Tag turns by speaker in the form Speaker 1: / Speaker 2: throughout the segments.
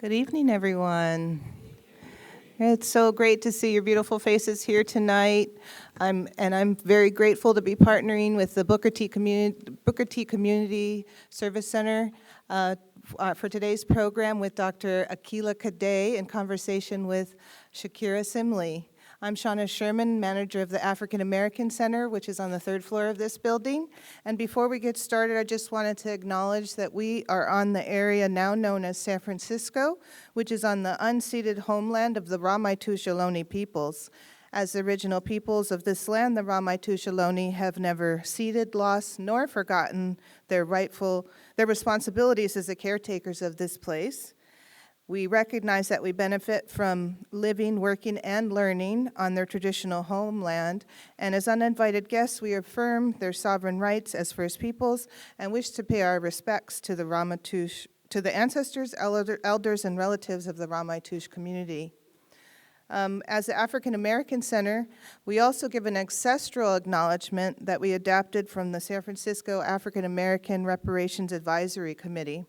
Speaker 1: Good evening, everyone. It's so great to see your beautiful faces here tonight. I'm very grateful to be partnering with the Booker T Community Service Center for today's program with Dr. Akilah Cadet in conversation with Shakirah Simley. I'm Shauna Sherman, manager of the African American Center, which is on the third floor of this building. And before we get started, I just wanted to acknowledge that we are on the area now known as San Francisco, which is on the unceded homeland of the Ramaytush Ohlone peoples. As the original peoples of this land, the Ramaytush Ohlone have never ceded, lost, nor forgotten their responsibilities as the caretakers of this place. We recognize that we benefit from living, working, and learning on their traditional homeland, and as uninvited guests, we affirm their sovereign rights as First Peoples and wish to pay our respects to the ancestors, elders, and relatives of the Ramaytush community. As the African American Center, we also give an ancestral acknowledgement that we adapted from the San Francisco African American Reparations Advisory Committee.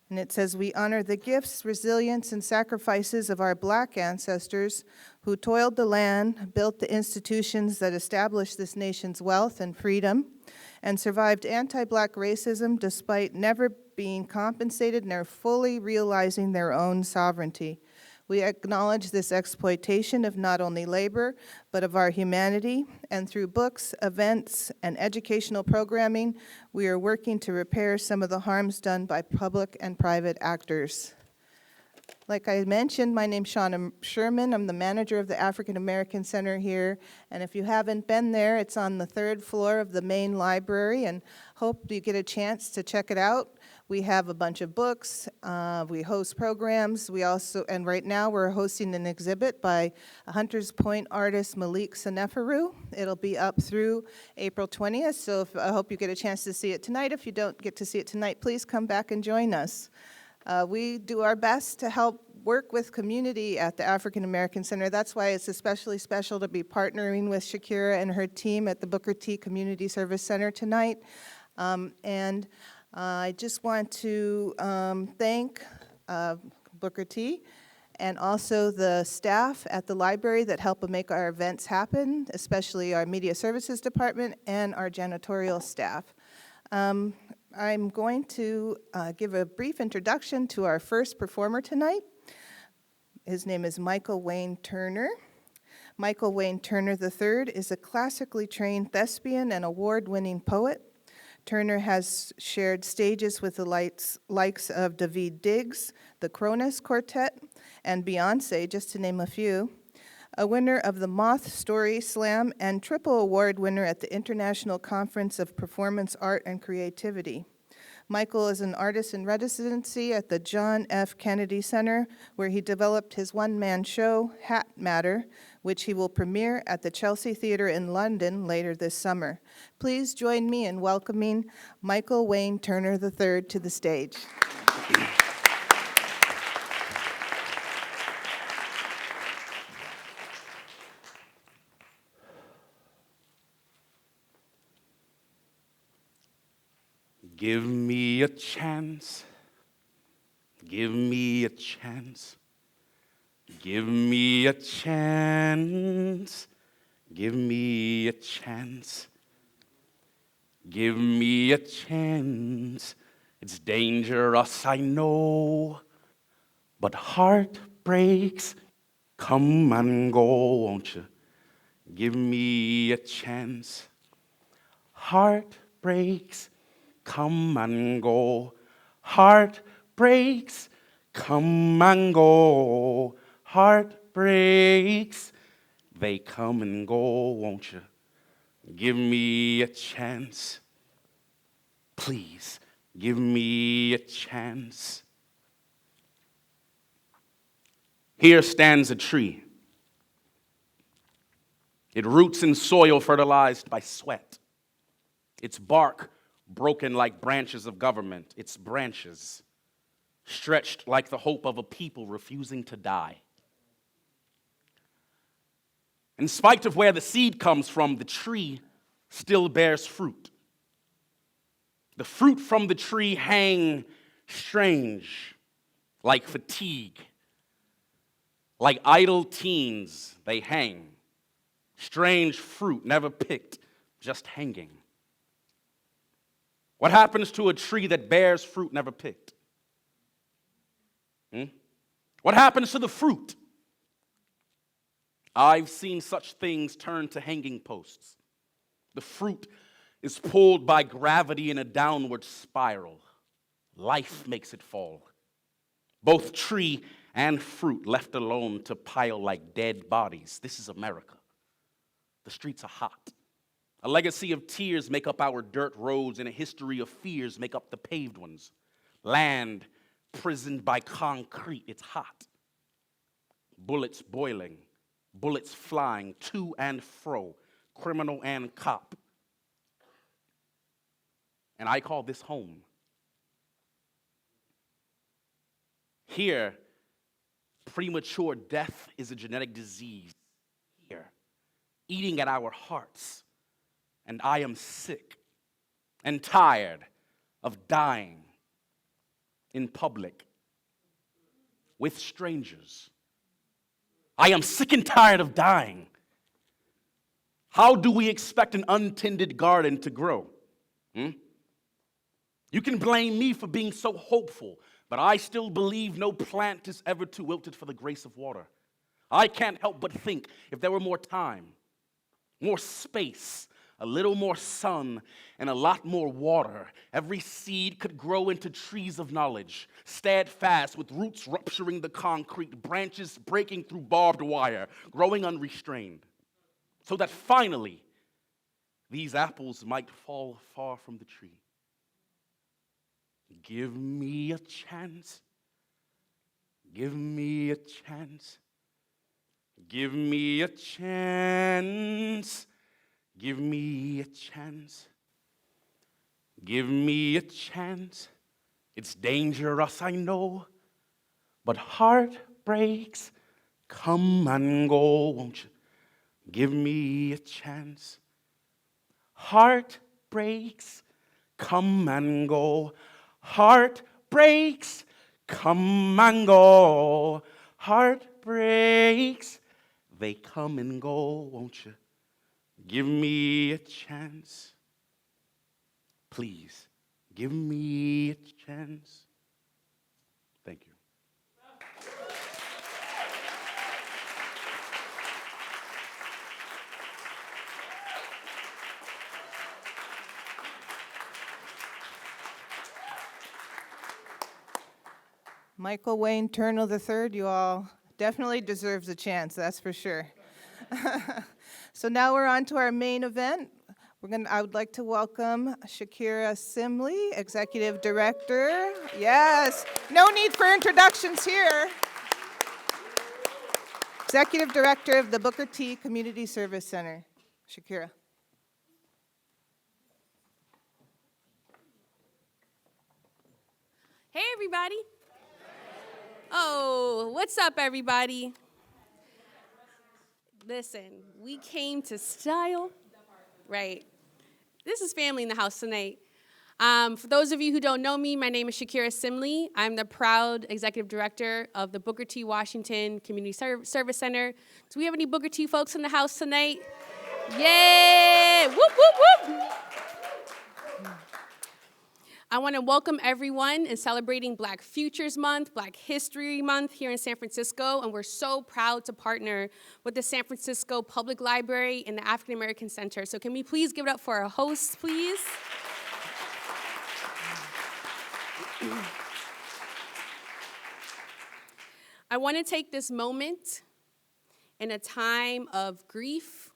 Speaker 1: And it says, we honor the gifts, resilience, and sacrifices of our Black ancestors who toiled the land, built the institutions that established this nation's wealth and freedom, and survived anti-Black racism despite never being compensated nor fully realizing their own sovereignty. We acknowledge this exploitation of not only labor, but of our humanity, and through books, events, and educational programming, we are working to repair some of the harms done by public and private actors. Like I mentioned, my name's Shauna Sherman. I'm the manager of the African American Center here, and if you haven't been there, it's on the third floor of the main library, and hope you get a chance to check it out. We have a bunch of books, we host programs, and right now we're hosting an exhibit by Hunters Point artist Malik Seneferu. It'll be up through April 20th, so I hope you get a chance to see it tonight. If you don't get to see it tonight, please come back and join us. We do our best to help work with community at the African American Center. That's why it's especially special to be partnering with Shakirah and her team at the Booker T Community Service Center tonight. I just want to thank Booker T and also the staff at the library that help make our events happen, especially our media services department and our janitorial staff. I'm going to give a brief introduction to our first performer tonight. His name is Michael Wayne Turner. Michael Wayne Turner III is a classically trained thespian and award-winning poet. Turner has shared stages with the likes of Daveed Diggs, the Cronus Quartet, and Beyonce, just to name a few. A winner of the Moth Story Slam and triple award winner at the International Conference of Performance Art and Creativity. Michael is an artist in residency at the John F. Kennedy Center, where he developed his one-man show, Hat Matter, which he will premiere at the Chelsea Theatre in London later this summer. Please join me in welcoming Michael Wayne Turner III to the stage.
Speaker 2: Give me a chance, give me a chance, give me a chance, give me a chance, give me a chance. It's dangerous, I know, but heartbreaks come and go, won't you? Give me a chance. Heartbreaks come and go, heartbreaks, come and go, heartbreaks, they come and go, won't you? Give me a chance. Please, give me a chance. Here stands a tree. It roots in soil fertilized by sweat. Its bark broken like branches of government, its branches stretched like the hope of a people refusing to die. In spite of where the seed comes from, the tree still bears fruit. The fruit from the tree hang strange, like fatigue. Like idle teens, they hang. Strange fruit never picked, just hanging. What happens to a tree that bears fruit never picked? What happens to the fruit? I've seen such things turn to hanging posts. The fruit is pulled by gravity in a downward spiral. Life makes it fall. Both tree and fruit left alone to pile like dead bodies. This is America. The streets are hot. A legacy of tears make up our dirt roads, and a history of fears make up the paved ones. Land prisoned by concrete, it's hot. Bullets boiling, bullets flying to and fro, criminal and cop. And I call this home. Here, premature death is a genetic disease. Here, eating at our hearts. And I am sick and tired of dying in public with strangers. I am sick and tired of dying. How do we expect an untended garden to grow? You can blame me for being so hopeful, but I still believe no plant is ever too wilted for the grace of water. I can't help but think if there were more time, more space, a little more sun, and a lot more water, every seed could grow into trees of knowledge, steadfast with roots rupturing the concrete, branches breaking through barbed wire, growing unrestrained, so that finally these apples might fall far from the tree. Give me a chance. Give me a chance. Give me a chance. Give me a chance. Give me a chance. It's dangerous, I know, but heartbreaks come and go, won't you? Give me a chance. Heartbreaks come and go. Heartbreaks come and go. Heartbreaks, they come and go, won't you? Give me a chance. Please, give me a chance. Thank you.
Speaker 1: Michael Wayne Turnell III, you all definitely deserves a chance, that's for sure. So now we're on to our main event. I would like to welcome Shakirah Simley, Executive Director. Yes, no need for introductions here. Executive Director of the Booker T Community Service Center. Shakirah.
Speaker 3: Hey, everybody. Oh, what's up, everybody? Listen, we came to style, right? This is family in the house tonight. For those of you who don't know me, my name is Shakirah Simley. I'm the proud executive director of the Booker T Washington Community Service Center. Do we have any Booker T folks in the house tonight? Yay! Whoop, whoop, whoop. I want to welcome everyone in celebrating Black Futures Month, Black History Month here in San Francisco, and we're so proud to partner with the San Francisco Public Library and the African American Center. So can we please give it up for our hosts, please? I want to take this moment in a time of grief,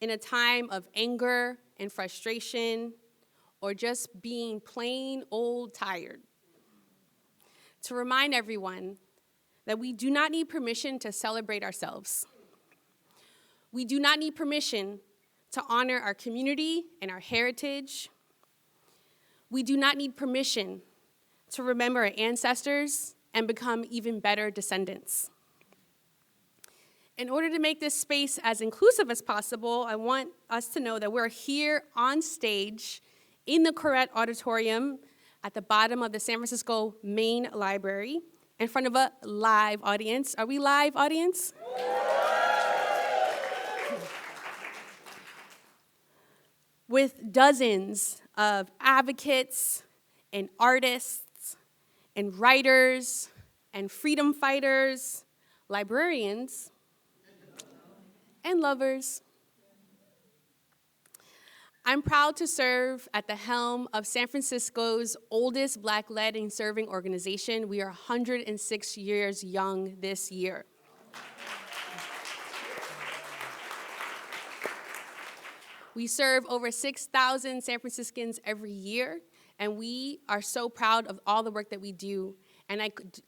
Speaker 3: in a time of anger and frustration, or just being plain old tired, to remind everyone that we do not need permission to celebrate ourselves. We do not need permission to honor our community and our heritage. We do not need permission to remember our ancestors and become even better descendants. In order to make this space as inclusive as possible, I want us to know that we're here on stage in the Corrette Auditorium at the bottom of the San Francisco Main Library. in front of a live audience. Are we live, audience? With dozens of advocates and artists and writers and freedom fighters, librarians, and lovers. I'm proud to serve at the helm of San Francisco's oldest Black-led and serving organization. We are 106 years young this year. We serve over 6,000 San Franciscans every year, and we are so proud of all the work that we do. And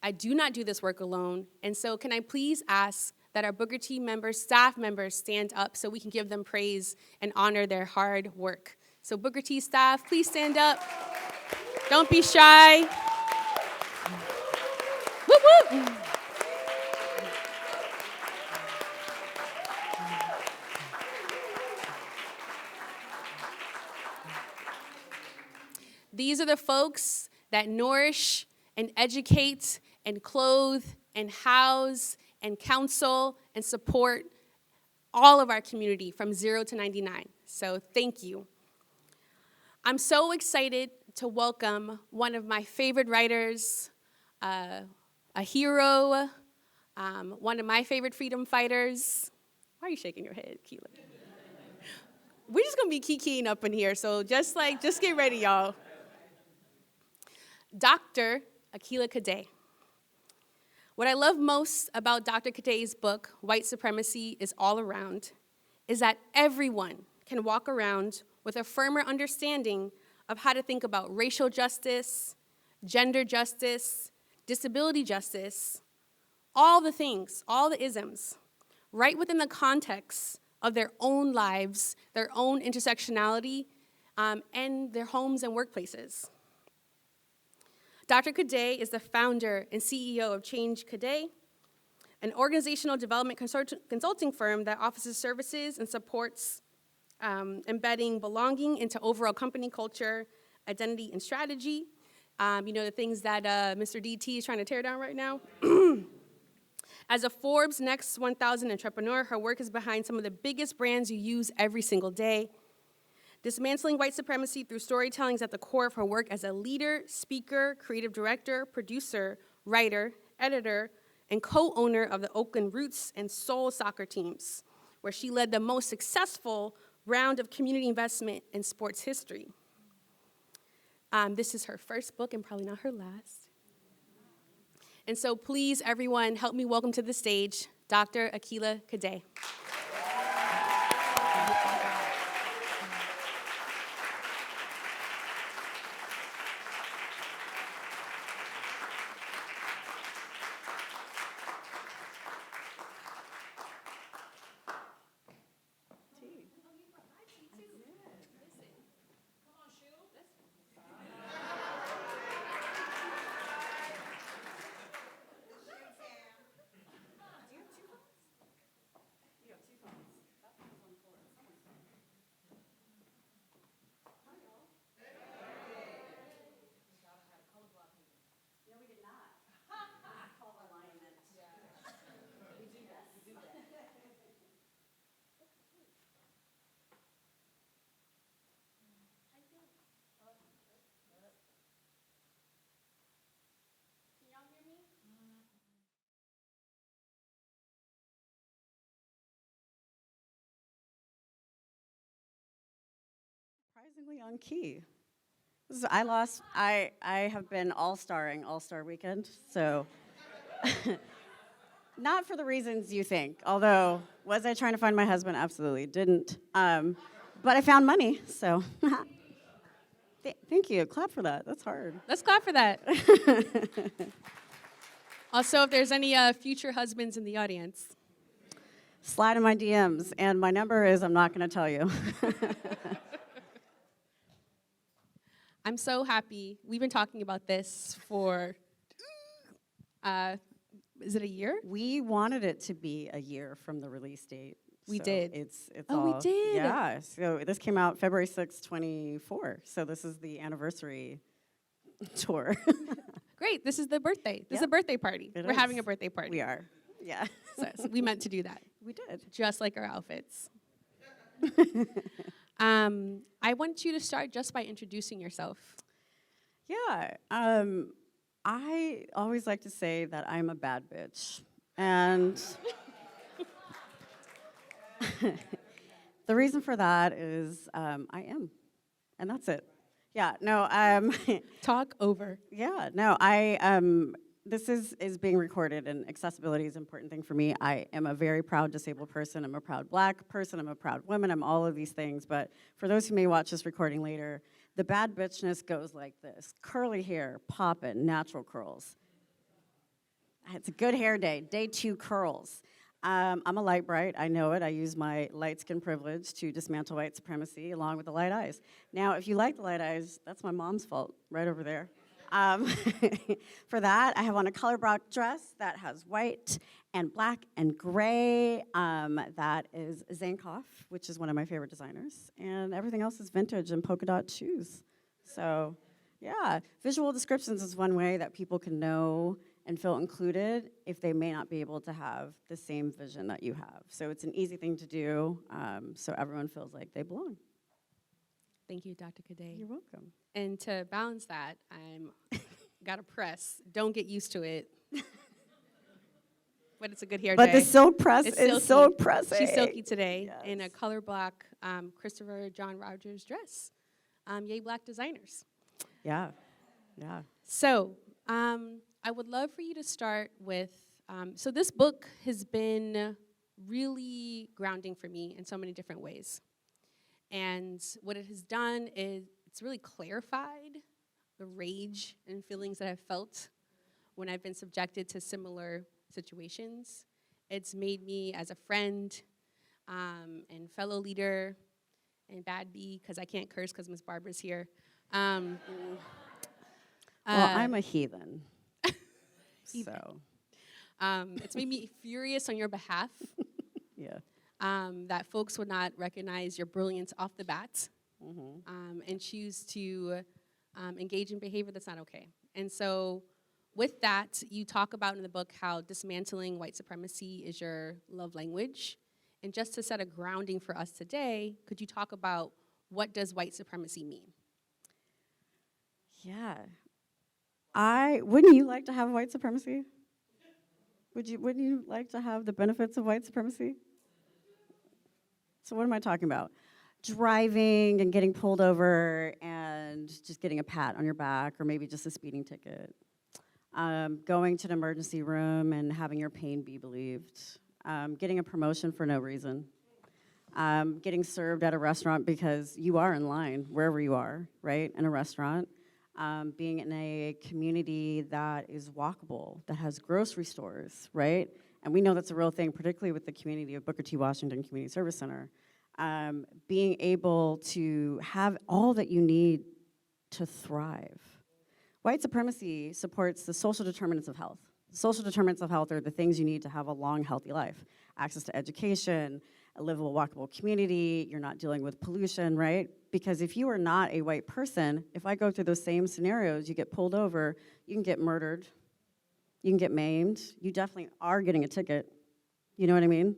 Speaker 3: I do not do this work alone. And so can I please ask that our Booker T members, staff members, stand up so we can give them praise and honor their hard work. So Booker T staff, please stand up. Don't be shy. Whoop, whoop. These are the folks that nourish and educate and clothe and house and counsel and support all of our community from 0 to 99. So thank you. I'm so excited to welcome one of my favorite writers, a hero, one of my favorite freedom fighters. Why are you shaking your head, Akilah? We're just gonna be kikiing up in here, so just get ready, y'all. Dr. Akilah Cadet. What I love most about Dr. Cadet's book, White Supremacy is All Around, is that everyone can walk around with a firmer understanding of how to think about racial justice, gender justice, disability justice, all the things, all the isms, right within the context of their own lives, their own intersectionality, and their homes and workplaces. Dr. Cadet is the founder and CEO of Change Cadet, an organizational development consulting firm that offers services and supports embedding belonging into overall company culture, identity, and strategy. The things that Mr. DT is trying to tear down right now. As a Forbes Next 1,000 entrepreneur, her work is behind some of the biggest brands you use every single day. Dismantling white supremacy through storytelling is at the core of her work as a leader, speaker, creative director, producer, writer, editor, and co-owner of the Oakland Roots and Soul soccer teams, where she led the most successful round of community investment in sports history. This is her first book and probably not her last. And so please, everyone, help me welcome to the stage Dr. Akilah Cadet.
Speaker 4: Surprisingly on key. I have been all-starring All-Star Weekend, so not for the reasons you think, although was I trying to find my husband? Absolutely didn't. But I found money, so thank you. Clap for that. That's hard.
Speaker 3: Let's clap for that. Also, if there's any future husbands in the audience.
Speaker 4: Slide in my DMs, and my number is, I'm not going to tell you.
Speaker 3: I'm so happy. We've been talking about this for, is it a year?
Speaker 4: We wanted it to be a year from the release date.
Speaker 3: We
Speaker 4: so
Speaker 3: did.
Speaker 4: It's
Speaker 3: Oh,
Speaker 4: all,
Speaker 3: we did?
Speaker 4: Yeah. So this came out February 6, 24. So this is the anniversary tour.
Speaker 3: Great, this is the birthday. This is a
Speaker 4: Yep.
Speaker 3: birthday party.
Speaker 4: It
Speaker 3: We're having a
Speaker 4: is.
Speaker 3: birthday party.
Speaker 4: We are. Yeah.
Speaker 3: So we meant to do that,
Speaker 4: We did.
Speaker 3: just like our outfits. I want you to start just by introducing yourself.
Speaker 4: Yeah. I always like to say that I'm a bad bitch. And the reason for that is I am. And that's it. Yeah, no,
Speaker 3: Talk over.
Speaker 4: yeah, no, this is being recorded, and accessibility is an important thing for me. I am a very proud disabled person. I'm a proud Black person. I'm a proud woman. I'm all of these things. But for those who may watch this recording later, the bad bitchness goes like this: curly hair, poppin', natural curls. It's a good hair day. Day 2 curls. I'm a light bright. I know it. I use my light skin privilege to dismantle white supremacy along with the light eyes. Now, if you like the light eyes, that's my mom's fault right over there. For that, I have on a color block dress that has white and black and gray. That is Zankoff, which is one of my favorite designers. And everything else is vintage and polka dot shoes. So, yeah, visual descriptions is one way that people can know and feel included if they may not be able to have the same vision that you have. So it's an easy thing to do, so everyone feels like they belong.
Speaker 3: Thank you, Dr. Cadet.
Speaker 4: You're welcome.
Speaker 3: And to balance that, I'm gotta press. Don't get used to it. But it's a good hair
Speaker 4: But
Speaker 3: day.
Speaker 4: the silk press
Speaker 3: It's
Speaker 4: is so
Speaker 3: silky.
Speaker 4: pressing.
Speaker 3: She's silky today in a
Speaker 4: Yes.
Speaker 3: color block Christopher John Rogers dress. Yay, Black designers.
Speaker 4: Yeah, yeah.
Speaker 3: So I would love for you to start with, so this book has been really grounding for me in so many different ways. And what it has done is it's really clarified the rage and feelings that I've felt when I've been subjected to similar situations. It's made me as a friend and fellow leader and bad bee, because I can't curse because Miss Barbara's here.
Speaker 4: Well, I'm a heathen. So,
Speaker 3: It's made me furious on your behalf
Speaker 4: yeah.
Speaker 3: that folks would not recognize your brilliance off the bat and choose to engage in behavior that's not okay. And so with that, you talk about in the book how dismantling white supremacy is your love language. And just to set a grounding for us today, could you talk about what does white supremacy mean?
Speaker 4: Yeah. Wouldn't you like to have white supremacy? Wouldn't you like to have the benefits of white supremacy? So what am I talking about? Driving and getting pulled over and just getting a pat on your back, or maybe just a speeding ticket. Going to an emergency room and having your pain be believed. Getting a promotion for no reason. Getting served at a restaurant because you are in line, wherever you are, right, in a restaurant. Being in a community that is walkable, that has grocery stores, right? And we know that's a real thing, particularly with the community of Booker T. Washington Community Service Center. Being able to have all that you need to thrive. White supremacy supports the social determinants of health. Social determinants of health are the things you need to have a long, healthy life. Access to education, a livable, walkable community, you're not dealing with pollution, right? Because if you are not a white person, if I go through those same scenarios, you get pulled over, you can get murdered, you can get maimed, you definitely are getting a ticket, you know what I mean?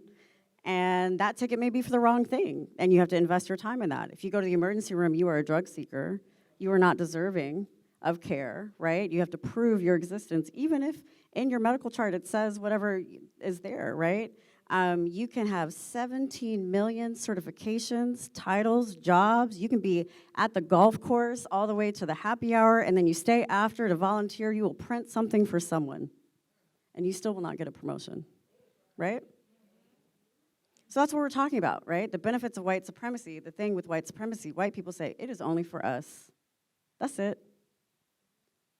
Speaker 4: And that ticket may be for the wrong thing, and you have to invest your time in that. If you go to the emergency room, you are a drug seeker, you are not deserving of care, right? You have to prove your existence, even if in your medical chart it says whatever is there, right? You can have 17 million certifications, titles, jobs. You can be at the golf course all the way to the happy hour, and then you stay after to volunteer. You will print something for someone, and you still will not get a promotion, right? So that's what we're talking about, right? The benefits of white supremacy. The thing with white supremacy, white people say, it is only for us. That's it.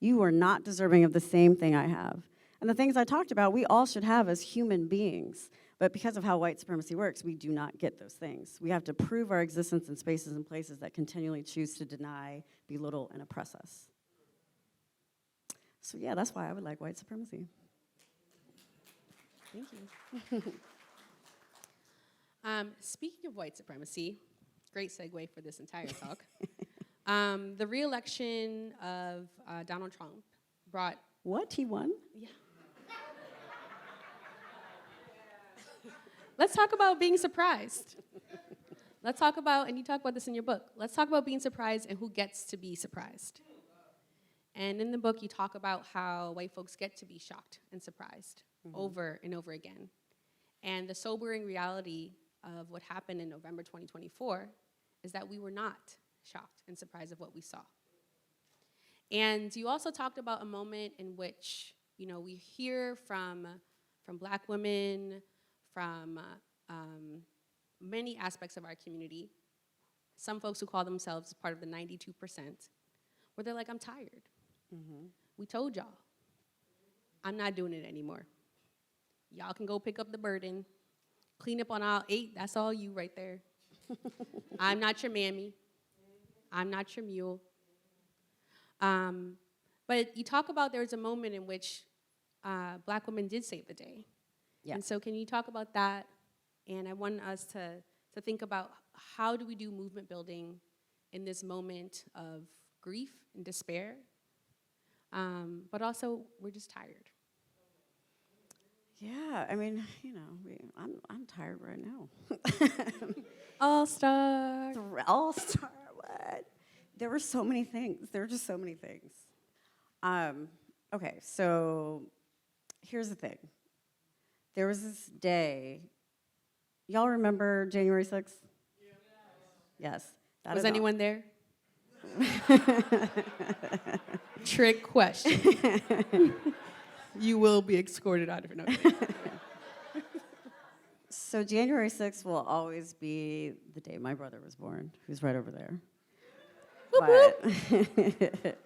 Speaker 4: You are not deserving of the same thing I have. And the things I talked about, we all should have as human beings. But because of how white supremacy works, we do not get those things. We have to prove our existence in spaces and places that continually choose to deny, belittle, and oppress us. So yeah, that's why I would like white supremacy.
Speaker 3: Thank you. Speaking of white supremacy, great segue for this entire talk. The re-election of Donald Trump brought
Speaker 4: What, he won?
Speaker 3: Yeah. Let's talk about being surprised. Let's talk about, and you talk about this in your book, let's talk about being surprised and who gets to be surprised. And in the book, you talk about how white folks get to be shocked and surprised over and over again. And the sobering reality of what happened in November 2024 is that we were not shocked and surprised of what we saw. And you also talked about a moment in which, you know, we hear from Black women, from many aspects of our community, some folks who call themselves part of the 92%, where they're like, I'm tired. We told y'all, I'm not doing it anymore. Y'all can go pick up the burden, clean up on aisle 8, that's all you right there. I'm not your mammy. I'm not your mule. But you talk about there was a moment in which Black women did save the day.
Speaker 4: Yeah.
Speaker 3: And so can you talk about that? And I want us to think about how do we do movement building in this moment of grief and despair, but also we're just tired.
Speaker 4: Yeah, I mean, you know, I'm tired right now.
Speaker 3: All-star.
Speaker 4: All-star, what? There were so many things. There were just so many things. Okay, so here's the thing. There was this day, y'all remember January 6th? Yes. That
Speaker 3: Was
Speaker 4: is
Speaker 3: anyone there? Trick question. You will be escorted out of it. Okay.
Speaker 4: So January 6th will always be the day my brother was born, who's right over there. But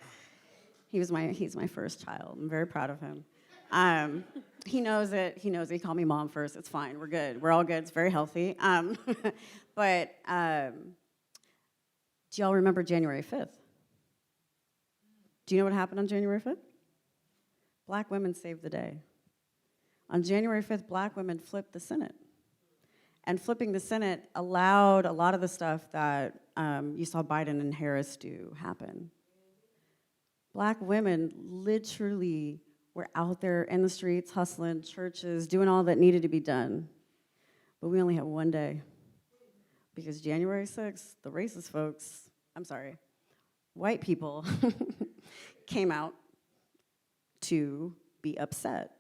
Speaker 4: he's my first child. I'm very proud of him. He knows it. He knows it. He called me mom first. It's fine. We're good. We're all good. It's very healthy. But do y'all remember January 5th? Do you know what happened on January 5th? Black women saved the day. On January 5th, Black women flipped the Senate. And flipping the Senate allowed a lot of the stuff that you saw Biden and Harris do happen. Black women literally were out there in the streets, hustling, churches, doing all that needed to be done. But we only have one day. Because January 6th, the racist folks, white people came out to be upset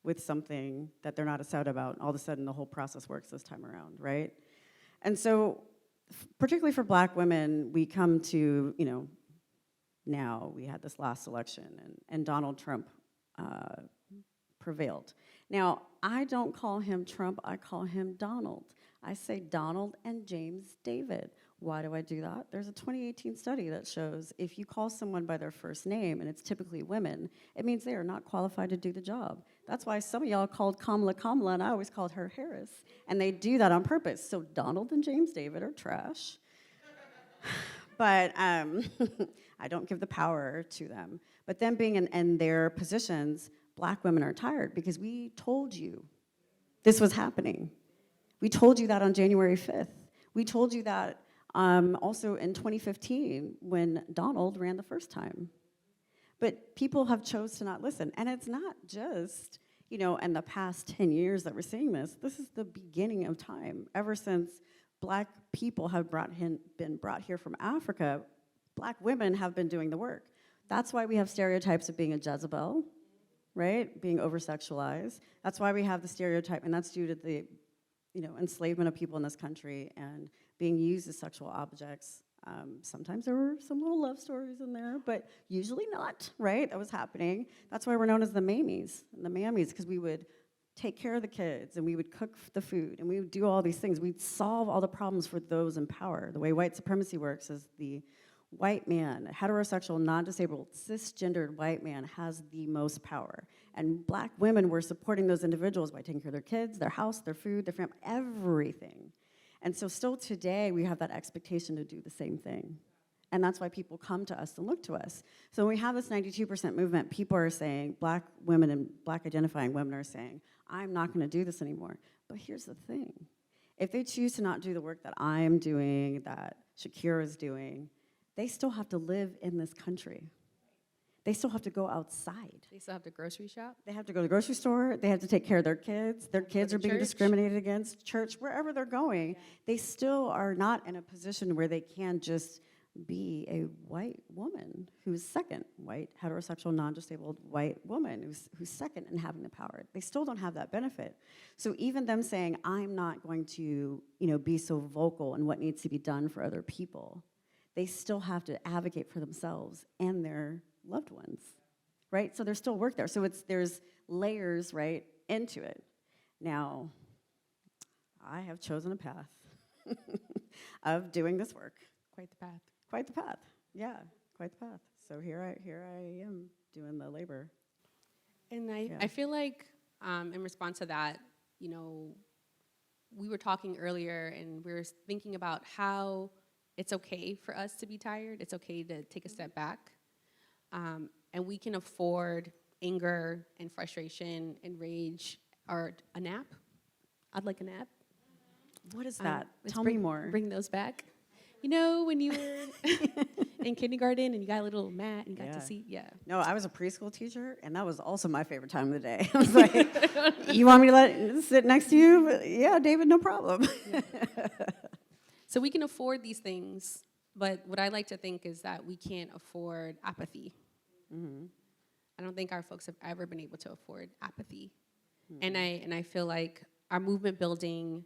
Speaker 4: with something that they're not upset about. All of a sudden, the whole process works this time around, right? And so, particularly for Black women, we come to, you know, now we had this last election, and Donald Trump prevailed. Now, I don't call him Trump, I call him Donald. I say Donald and James David. Why do I do that? There's a 2018 study that shows if you call someone by their first name, and it's typically women, it means they are not qualified to do the job. That's why some of y'all called Kamala, and I always called her Harris. And they do that on purpose. So Donald and James David are trash. But I don't give the power to them. But them being in their positions, Black women are tired because we told you this was happening. We told you that on January 5th. We told you that also in 2015 when Donald ran the first time. But people have chose to not listen. And it's not just, you know, in the past 10 years that we're seeing this. This is the beginning of time. Ever since Black people have been brought here from Africa, Black women have been doing the work. That's why we have stereotypes of being a Jezebel, right? Being over-sexualized. That's why we have the stereotype, and that's due to the, you know, enslavement of people in this country and being used as sexual objects. Sometimes there were some little love stories in there, but usually not, right? That was happening. That's why we're known as the mammies and the mammies, because we would take care of the kids, and we would cook the food, and we would do all these things. We'd solve all the problems for those in power. The way white supremacy works is the white man, heterosexual, non-disabled, cisgendered white man has the most power. And Black women were supporting those individuals by taking care of their kids, their house, their food, their family, everything. And so still today, we have that expectation to do the same thing. And that's why people come to us and look to us. So when we have this 92% movement, people are saying, Black women and Black identifying women are saying, I'm not gonna do this anymore. But here's the thing. If they choose to not do the work that I'm doing, that Shakirah is doing, they still have to live in this country. They still have to go outside.
Speaker 3: They still have to grocery shop.
Speaker 4: They have to go to the grocery store. They have to take care of their kids. Their kids
Speaker 3: to
Speaker 4: are being
Speaker 3: church.
Speaker 4: discriminated against. Church, wherever they're going, they still are not in a position where they can just be a white woman who's second, white, heterosexual, non-disabled white woman who's second in having the power. They still don't have that benefit. So even them saying, I'm not going to, be so vocal in what needs to be done for other people, they still have to advocate for themselves and their loved ones, right? So there's still work there. So there's layers, right, into it. Now, I have chosen a path of doing this work.
Speaker 3: Quite the path.
Speaker 4: Quite the path, yeah, quite the path. So here I am doing the labor.
Speaker 3: And I feel like in response to that, we were talking earlier and we were thinking about how it's okay for us to be tired. It's okay to take a step back. And we can afford anger and frustration and rage or a nap. I'd like a nap.
Speaker 4: What is that?
Speaker 3: Let's
Speaker 4: Tell me more.
Speaker 3: Bring those back. When you were in kindergarten and you got a little mat and got to see,
Speaker 4: No, I was a preschool teacher, and that was also my favorite time of the day. I was like, you want me to sit next to you? Yeah, David, no problem.
Speaker 3: Yeah. So we can afford these things, but what I like to think is that we can't afford apathy. Mm-hmm. I don't think our folks have ever been able to afford apathy. Mm-hmm. And I feel like our movement building,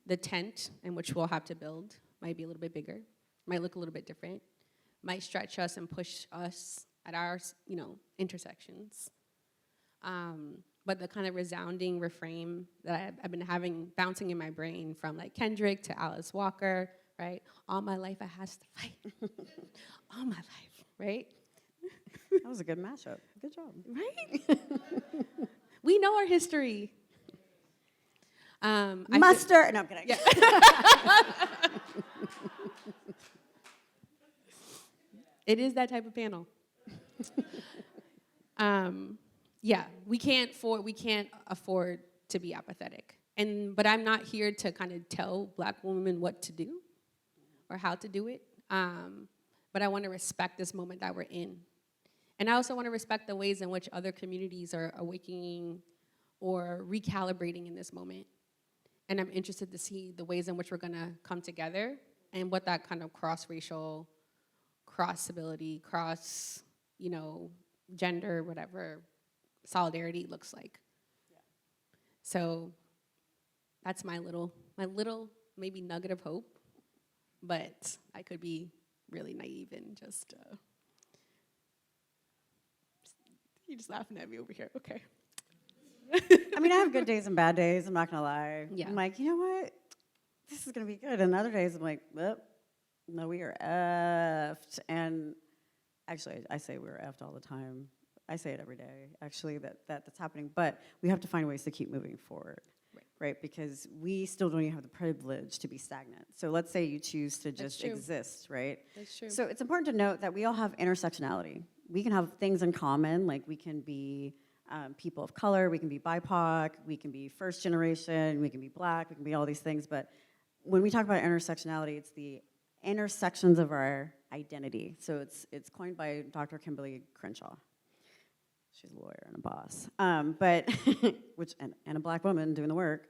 Speaker 3: the tent in which we'll have to build, might be a little bit bigger, might look a little bit different, might stretch us and push us at our, intersections. But the kind of resounding refrain that I've been having bouncing in my brain from like Kendrick to Alice Walker, right? All my life I has to fight. All my life, right?
Speaker 4: That was a good mashup. Good job.
Speaker 3: Right? We know our history.
Speaker 4: Mustard. No, I'm kidding. Yeah.
Speaker 3: It is that type of panel. We can't afford to be apathetic. But I'm not here to kind of tell Black women what to do or how to do it. But I want to respect this moment that we're in. And I also want to respect the ways in which other communities are awakening or recalibrating in this moment. And I'm interested to see the ways in which we're going to come together and what that kind of cross-racial, cross-civility, gender, whatever, solidarity looks like. Yeah. So that's my little maybe nugget of hope, but I could be really naive and just, you're just laughing at me over here, okay.
Speaker 4: I mean, I have good days and bad days, I'm not gonna lie.
Speaker 3: Yeah.
Speaker 4: I'm like, you know what? This is gonna be good. And other days I'm like, no, we are effed. And actually, I say we're effed all the time. I say it every day, actually, that's happening. But we have to find ways to keep moving forward, right? Because we still don't even have the privilege to be stagnant. So let's say you choose to just exist, right?
Speaker 3: That's true.
Speaker 4: So it's important to note that we all have intersectionality. We can have things in common, like we can be people of color, we can be BIPOC, we can be first generation, we can be Black, we can be all these things. But when we talk about intersectionality, it's the intersections of our identity. So it's coined by Dr. Kimberly Crenshaw. She's a lawyer and a boss, but and a Black woman doing the work.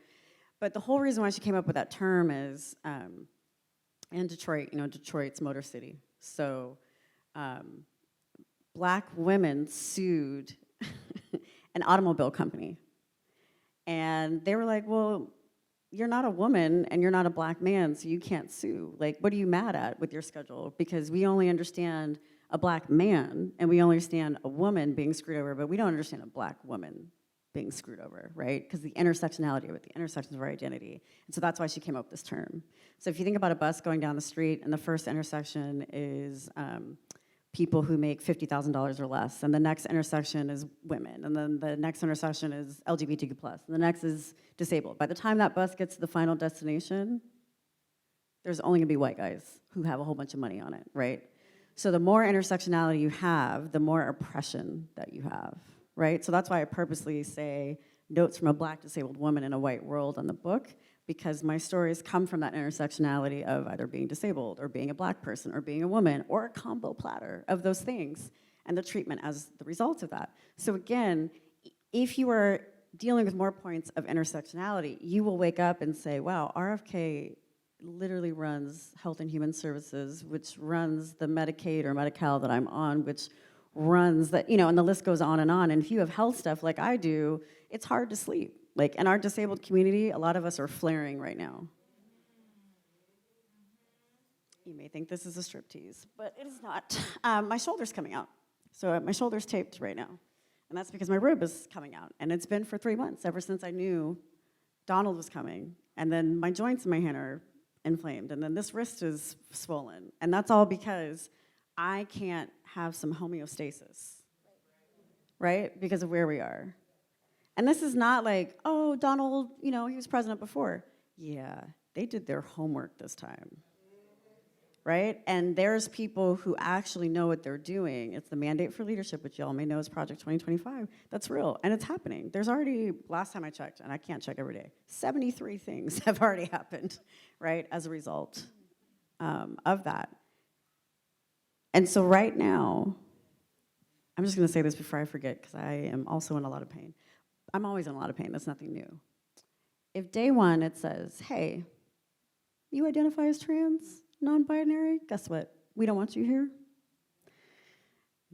Speaker 4: But the whole reason why she came up with that term is in Detroit. Detroit's Motor City. So Black women sued an automobile company, and they were like, "Well, you're not a woman and you're not a Black man, so you can't sue. Like, what are you mad at with your schedule? Because we only understand a Black man, and we understand a woman being screwed over, but we don't understand a Black woman being screwed over, right? Because the intersectionality of it, the intersections of our identity. And so that's why she came up with this term. So if you think about a bus going down the street, and the first intersection is people who make $50,000 or less, and the next intersection is women, and then the next intersection is LGBTQ+, and the next is disabled. By the time that bus gets to the final destination, there's only gonna be white guys who have a whole bunch of money on it, right? So the more intersectionality you have, the more oppression that you have, right? So that's why I purposely say notes from a Black disabled woman in a white world on the book, because my stories come from that intersectionality of either being disabled or being a Black person or being a woman or a combo platter of those things. and the treatment as the result of that. So again, if you are dealing with more points of intersectionality, you will wake up and say, wow, RFK literally runs Health and Human Services, which runs the Medicaid or Medi-Cal that I'm on, which runs that, and the list goes on. And if you have health stuff like I do, it's hard to sleep. Like, in our disabled community, a lot of us are flaring right now. You may think this is a striptease, but it is not. My shoulder's coming out. So my shoulder's taped right now. And that's because my rib is coming out. And it's been for 3 months, ever since I knew Donald was coming. And then my joints in my hand are inflamed. And then this wrist is swollen. And that's all because I can't have some homeostasis, right? Because of where we are. And this is not like, oh, Donald, he was president before. Yeah, they did their homework this time. Right? And there's people who actually know what they're doing. It's the Mandate for Leadership, which y'all may know is Project 2025. That's real, and it's happening. There's already, last time I checked, and I can't check every day, 73 things have already happened, right, as a result of that. And so right now, I'm just gonna say this before I forget, because I am also in a lot of pain. I'm always in a lot of pain, that's nothing new. If day one it says, hey, you identify as trans, non-binary, guess what? We don't want you here.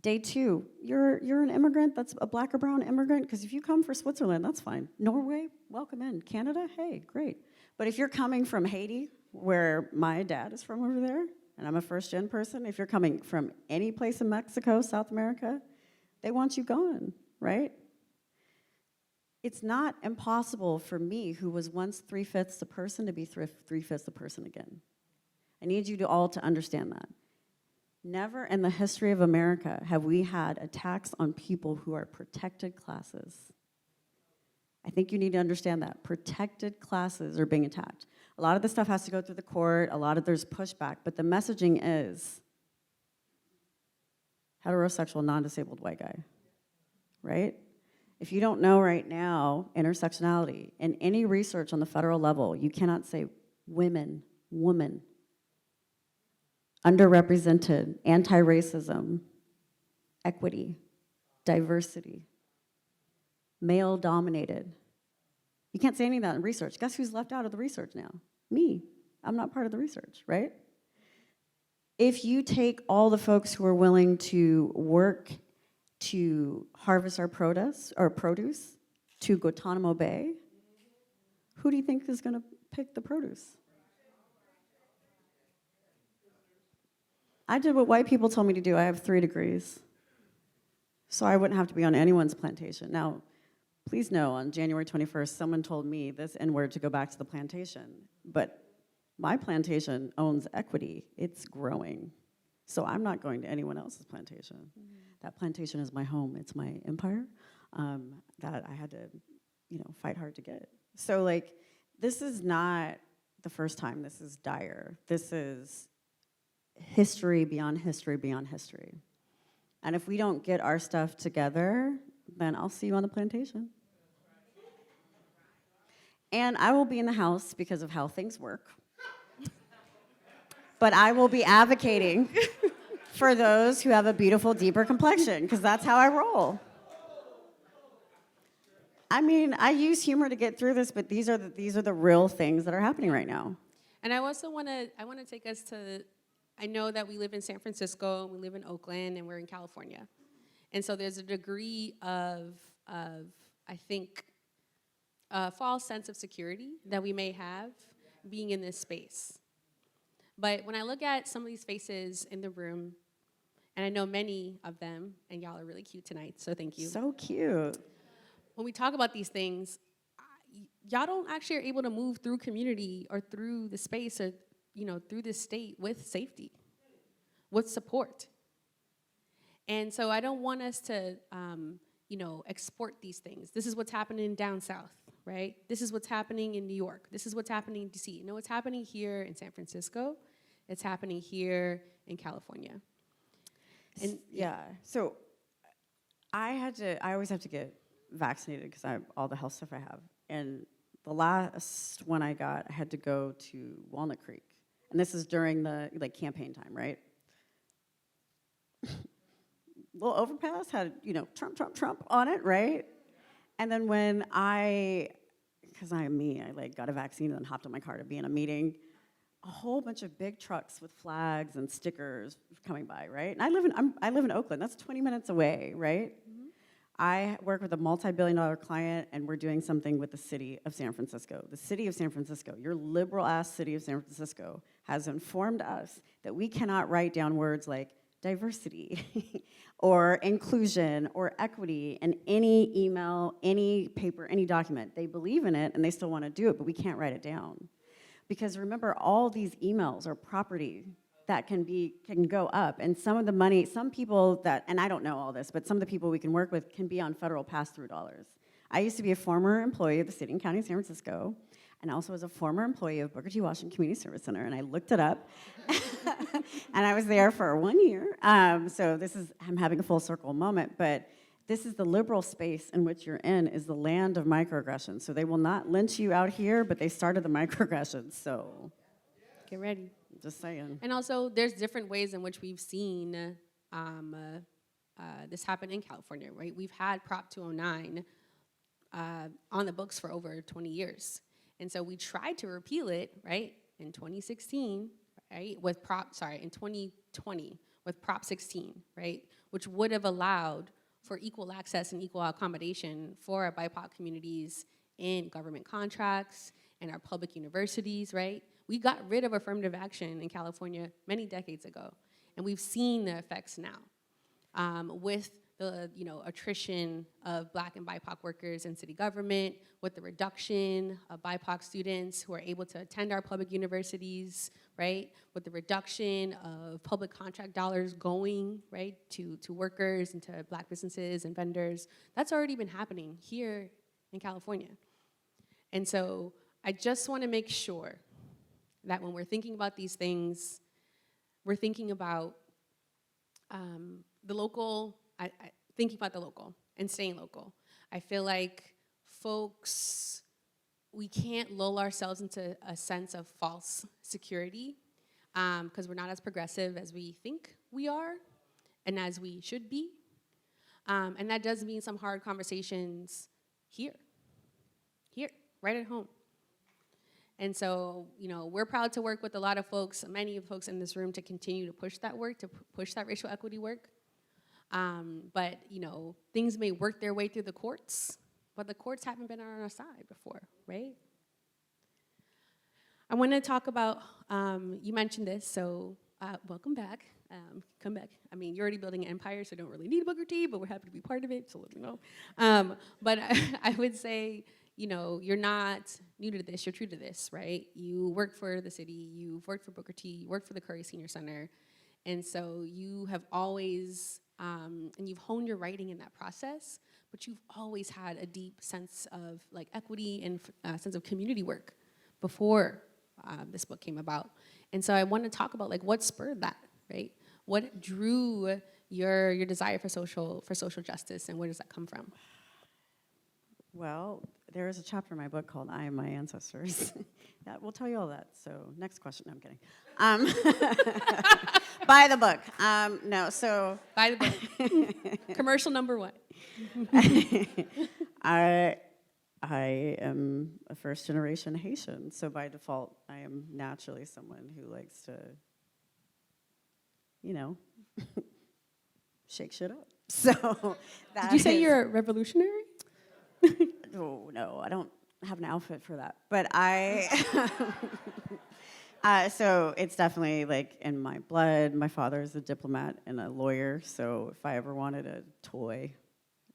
Speaker 4: Day two, you're an immigrant that's a black or brown immigrant, because if you come for Switzerland, that's fine. Norway, welcome in. Canada, hey, great. But if you're coming from Haiti, where my dad is from over there, and I'm a first-gen person, if you're coming from any place in Mexico, South America, they want you gone, right? It's not impossible for me, who was once 3/5 the person, to be 3/5 the person again. I need you all to understand that. Never in the history of America have we had attacks on people who are protected classes. I think you need to understand that. Protected classes are being attacked. A lot of this stuff has to go through the court, there's pushback, but the messaging is heterosexual, non-disabled white guy, right? If you don't know right now, intersectionality, in any research on the federal level, you cannot say women, woman, underrepresented, anti-racism, equity, diversity, male-dominated. You can't say any of that in research. Guess who's left out of the research now? Me. I'm not part of the research, right? If you take all the folks who are willing to work to harvest our produce to Guantanamo Bay, who do you think is going to pick the produce? I did what white people told me to do. I have 3 degrees. So I wouldn't have to be on anyone's plantation. Now, please know, on January 21st, someone told me this N-word to go back to the plantation. But my plantation owns equity. It's growing. So I'm not going to anyone else's plantation. Mm-hmm. That plantation is my home. It's my empire that I had to, fight hard to get. So, this is not the first time. This is dire. This is history beyond history beyond history. And if we don't get our stuff together, then I'll see you on the plantation. And I will be in the House because of how things work. But I will be advocating for those who have a beautiful, deeper complexion, because that's how I roll. I mean, I use humor to get through this, but these are the real things that are happening right now.
Speaker 3: And I also want to take us to, I know that we live in San Francisco, we live in Oakland, and we're in California. And so there's a degree of I think, a false sense of security that we may have being in this space. But when I look at some of these faces in the room, and I know many of them, and y'all are really cute tonight, so thank you.
Speaker 4: So cute.
Speaker 3: When we talk about these things, y'all don't actually are able to move through community or through the space or, through this state with safety, with support. And so I don't want us to, export these things. This is what's happening down south, right? This is what's happening in New York. This is what's happening in DC. No, it's happening here in San Francisco. It's happening here in California. And
Speaker 4: yeah, so I always have to get vaccinated because I have all the health stuff I have. And the last one I got, I had to go to Walnut Creek. And this is during the campaign time, right? little overpass had, Trump, Trump, Trump on it, right? And then when because I am me, I got a vaccine and then hopped on my car to be in a meeting, a whole bunch of big trucks with flags and stickers coming by, right? And I live in Oakland. That's 20 minutes away, right? Mm-hmm. I work with a multi-billion-dollar client, and we're doing something with the city of San Francisco. The city of San Francisco, your liberal-ass city of San Francisco, has informed us that we cannot write down words like diversity or inclusion or equity in any email, any paper, any document. They believe in it, and they still want to do it, but we can't write it down. Because remember, all these emails are property that can go up, and some of the money, some people that, and I don't know all this, but some of the people we can work with can be on federal pass-through dollars. I used to be a former employee of the city and county of San Francisco, and also was a former employee of Booker T. Washington Community Service Center, and I looked it up, and I was there for 1 year. So I'm having a full circle moment, but this is the liberal space in which you're in, is the land of microaggressions. So they will not lynch you out here, but they started the microaggressions, so.
Speaker 3: Get ready.
Speaker 4: Just saying.
Speaker 3: And also, there's different ways in which we've seen this happen in California, right? We've had Prop 209 on the books for over 20 years. And so we tried to repeal it, right, in 2016, right, in 2020 with Prop 16, right, which would have allowed for equal access and equal accommodation for our BIPOC communities in government contracts and our public universities, right? We got rid of affirmative action in California many decades ago, and we've seen the effects now with the attrition of Black and BIPOC workers in city government, with the reduction of BIPOC students who are able to attend our public universities, right? With the reduction of public contract dollars going, right, to workers and to Black businesses and vendors. That's already been happening here in California. And so I just want to make sure that when we're thinking about these things, we're thinking about the local, thinking about the local and staying local. I feel like folks, we can't lull ourselves into a sense of false security because we're not as progressive as we think we are and as we should be. And that does mean some hard conversations here, right at home. And so, we're proud to work with a lot of folks, many of the folks in this room, to continue to push that work, to push that racial equity work. But, things may work their way through the courts, but the courts haven't been on our side before, right? I want to talk about, you mentioned this, so welcome back. Come back. I mean, you're already building an empire, so don't really need Booker T, but we're happy to be part of it, so let me know. But I would say, you're not new to this, you're true to this, right? You work for the city, you've worked for Booker T, you worked for the Curry Senior Center, and so you have always, and you've honed your writing in that process, but you've always had a deep sense of equity and sense of community work before this book came about. And so I want to talk about what spurred that, right? What drew your desire for social justice, and where does that come from?
Speaker 4: Well, there is a chapter in my book called I Am My Ancestors. That will tell you all that. So next question. No, I'm kidding. Buy the book. No, so.
Speaker 3: Buy the book. Commercial number 1.
Speaker 4: I am a first-generation Haitian, so by default, I am naturally someone who likes to, shake shit up. So that
Speaker 3: Did you say you're a revolutionary?
Speaker 4: Oh, no, I don't have an outfit for that. But so it's definitely in my blood. My father is a diplomat and a lawyer, so if I ever wanted a toy,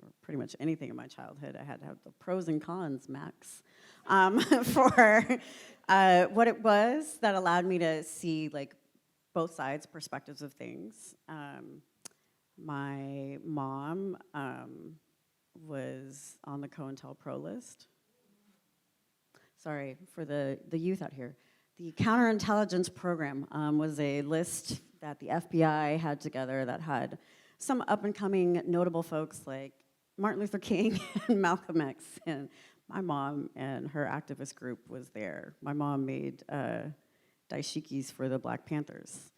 Speaker 4: or pretty much anything in my childhood, I had to have the pros and cons, Max, for what it was that allowed me to see both sides, perspectives of things. My mom was on the COINTELPRO list. Sorry for the youth out here. The Counterintelligence Program was a list that the FBI had together that had some up-and-coming notable folks like Martin Luther King and Malcolm X. And my mom and her activist group was there. My mom made daishikis for the Black Panthers.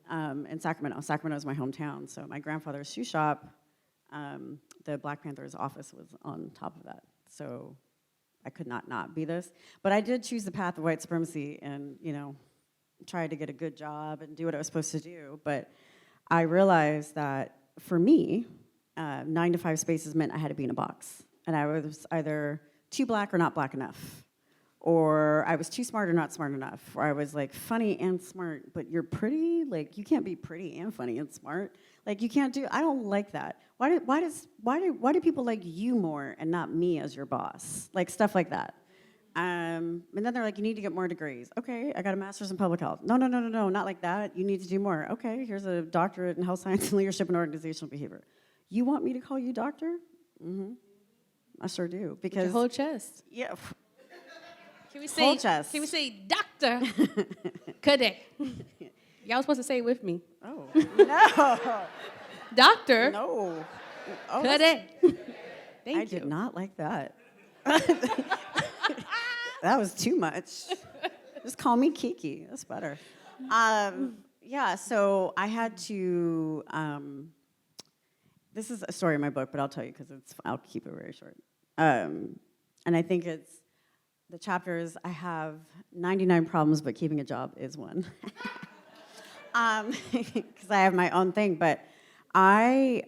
Speaker 4: in Sacramento. Sacramento is my hometown, so my grandfather's shoe shop, the Black Panther's office was on top of that. So I could not be this. But I did choose the path of white supremacy and, try to get a good job and do what I was supposed to do. But I realized that for me, 9 to 5 spaces meant I had to be in a box. And I was either too black or not black enough. Or I was too smart or not smart enough. Or I was like funny and smart, but you're pretty? Like, you can't be pretty and funny and smart. Like, you can't do, I don't like that. Why do people like you more and not me as your boss? Like, stuff like that. And then they're like, you need to get more degrees. Okay, I got a master's in public health. No, not like that. You need to do more. Okay, here's a doctorate in health science and leadership and organizational behavior. You want me to call you doctor? Mm-hmm. I sure do. Because
Speaker 3: with your whole chest.
Speaker 4: Yeah.
Speaker 3: Can we say
Speaker 4: Whole chest.
Speaker 3: Can we say Dr. Cadet? Y'all supposed to say it with me.
Speaker 4: Oh, no.
Speaker 3: Doctor
Speaker 4: No. Oh,
Speaker 3: Cadet. Thank
Speaker 4: I
Speaker 3: you.
Speaker 4: did not like that. That was too much. Just call me Kiki. That's better. Yeah, so I had to, this is a story in my book, but I'll tell you because I'll keep it very short. And I think it's, the chapters, I have 99 problems, but keeping a job is one. Because I have my own thing, but I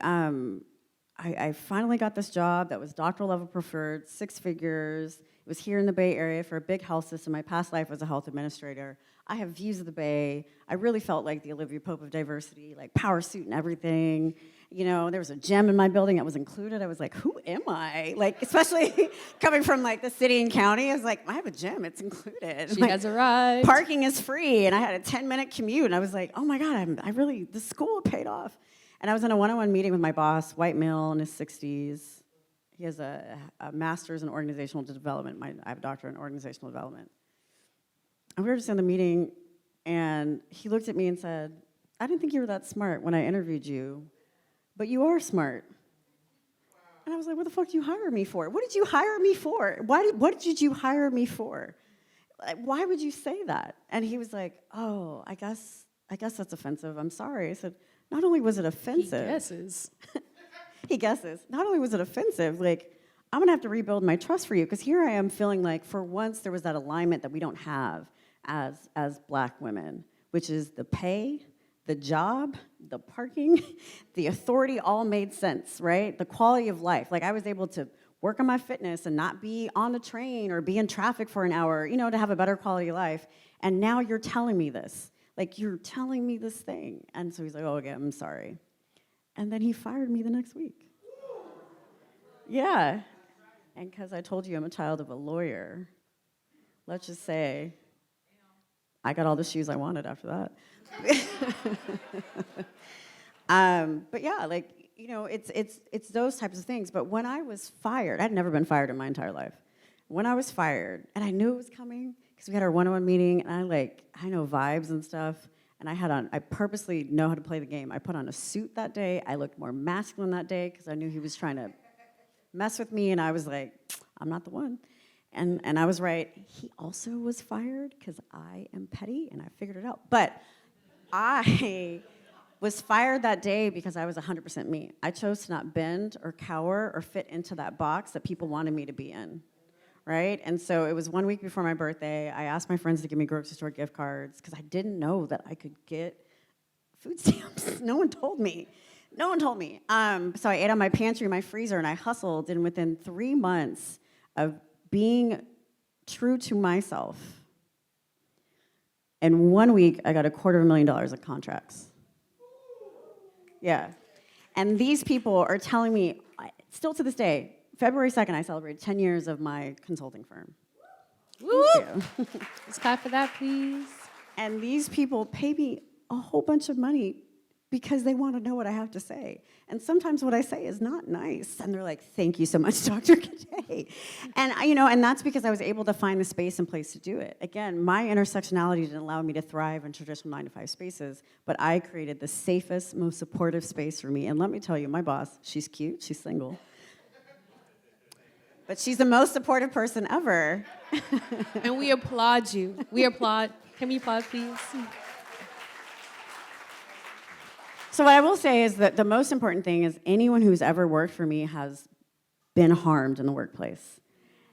Speaker 4: finally got this job that was doctoral level preferred, 6 figures. It was here in the Bay Area for a big health system. My past life was a health administrator. I have views of the Bay. I really felt like the Olivia Pope of diversity, like power suit and everything. There was a gym in my building that was included. I was like, who am I? Like, especially coming from like the city and county, I was like, I have a gym, it's included.
Speaker 3: She has arrived.
Speaker 4: Parking is free, and I had a 10-minute commute, and I was like, oh my God, the school paid off. And I was in a one-on-one meeting with my boss, white male in his 60s. He has a master's in organizational development. I have a doctorate in organizational development. And we were just in the meeting, and he looked at me and said, I didn't think you were that smart when I interviewed you, but you are smart. And I was like, what the fuck did you hire me for? What did you hire me for? What did you hire me for? Why would you say that? And he was like, oh, I guess that's offensive. I'm sorry. I said, not only was it offensive.
Speaker 3: He guesses.
Speaker 4: He guesses. Not only was it offensive, like, I'm going to have to rebuild my trust for you, because here I am feeling like for once there was that alignment that we don't have as black women, which is the pay, the job, the parking, the authority all made sense, right? The quality of life. Like, I was able to work on my fitness and not be on the train or be in traffic for an hour, to have a better quality of life. And now you're telling me this. Like, you're telling me this thing. And so he's like, oh, okay, I'm sorry. And then he fired me the next week. Yeah. And because I told you I'm a child of a lawyer, let's just say I got all the shoes I wanted after that. But yeah, like, it's those types of things. But when I was fired, I'd never been fired in my entire life. When I was fired, and I knew it was coming, because we had our one-on-one meeting, and I know vibes and stuff, and I purposely know how to play the game. I put on a suit that day. I looked more masculine that day, because I knew he was trying to mess with me, and I was like, I'm not the one. And I was right. He also was fired, because I am petty, and I figured it out. But I was fired that day because I was 100% me. I chose to not bend or cower or fit into that box that people wanted me to be in. Right? And so it was 1 week before my birthday. I asked my friends to give me grocery store gift cards because I didn't know that I could get food stamps. No one told me. So I ate on my pantry, my freezer, and I hustled. And within 3 months of being true to myself, in 1 week, I got $250,000 of contracts. Yeah. And these people are telling me, still to this day, February 2nd, I celebrated 10 years of my consulting firm.
Speaker 3: Woo!
Speaker 4: Thank you.
Speaker 3: Let's clap for that, please.
Speaker 4: And these people pay me a whole bunch of money because they want to know what I have to say. And sometimes what I say is not nice. And they're like, thank you so much, Dr. Cadet. And, and that's because I was able to find the space and place to do it. Again, my intersectionality didn't allow me to thrive in traditional 9-to-5 spaces, but I created the safest, most supportive space for me. And let me tell you, my boss, she's cute, she's single. But she's the most supportive person ever.
Speaker 3: And we applaud you. We applaud. Can we applaud, please?
Speaker 4: So what I will say is that the most important thing is anyone who's ever worked for me has been harmed in the workplace.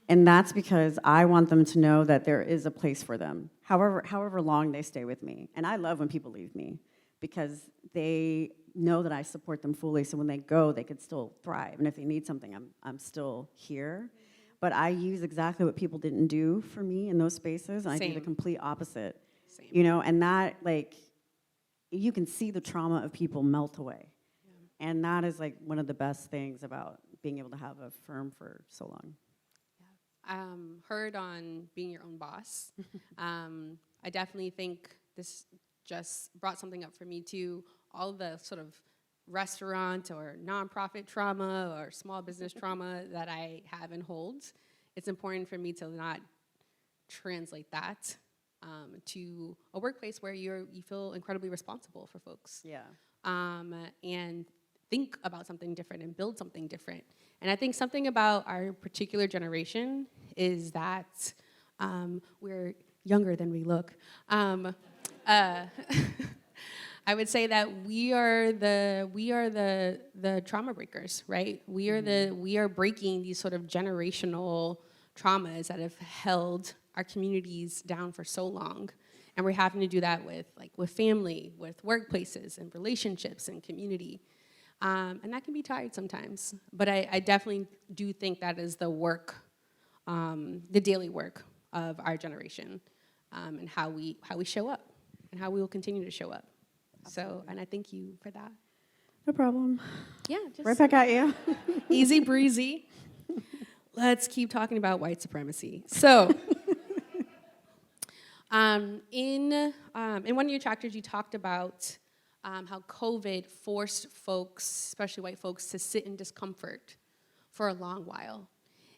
Speaker 4: And that's because I want them to know that there is a place for them, however long they stay with me. And I love when people leave me because they know that I support them fully, so when they go, they could still thrive. And if they need something, I'm still here. But I use exactly what people didn't do for me in those spaces, and I do the
Speaker 3: Same.
Speaker 4: complete opposite.
Speaker 3: Same.
Speaker 4: You know, and that, like, you can see the trauma of people melt away. Yeah. And that is, like, one of the best things about being able to have a firm for so long.
Speaker 3: Heard on being your own boss. I definitely think this just brought something up for me too. All the sort of restaurant or nonprofit trauma or small business trauma that I have and hold. It's important for me to not translate that to a workplace where you feel incredibly responsible for folks.
Speaker 4: Yeah.
Speaker 3: And think about something different and build something different. And I think something about our particular generation is that we're younger than we look. I would say that we are the trauma breakers, right? We are breaking these sort of generational traumas that have held our communities down for so long. And we're having to do that with family, with workplaces and relationships and community. And that can be tired sometimes. But I definitely do think that is the work, the daily work of our generation, and how we show up and how we will continue to show up. So, and I thank you for that.
Speaker 4: No problem.
Speaker 3: Yeah, just
Speaker 4: Right back at you.
Speaker 3: easy breezy. Let's keep talking about white supremacy. So, in one of your chapters, you talked about how COVID forced folks, especially white folks, to sit in discomfort for a long while.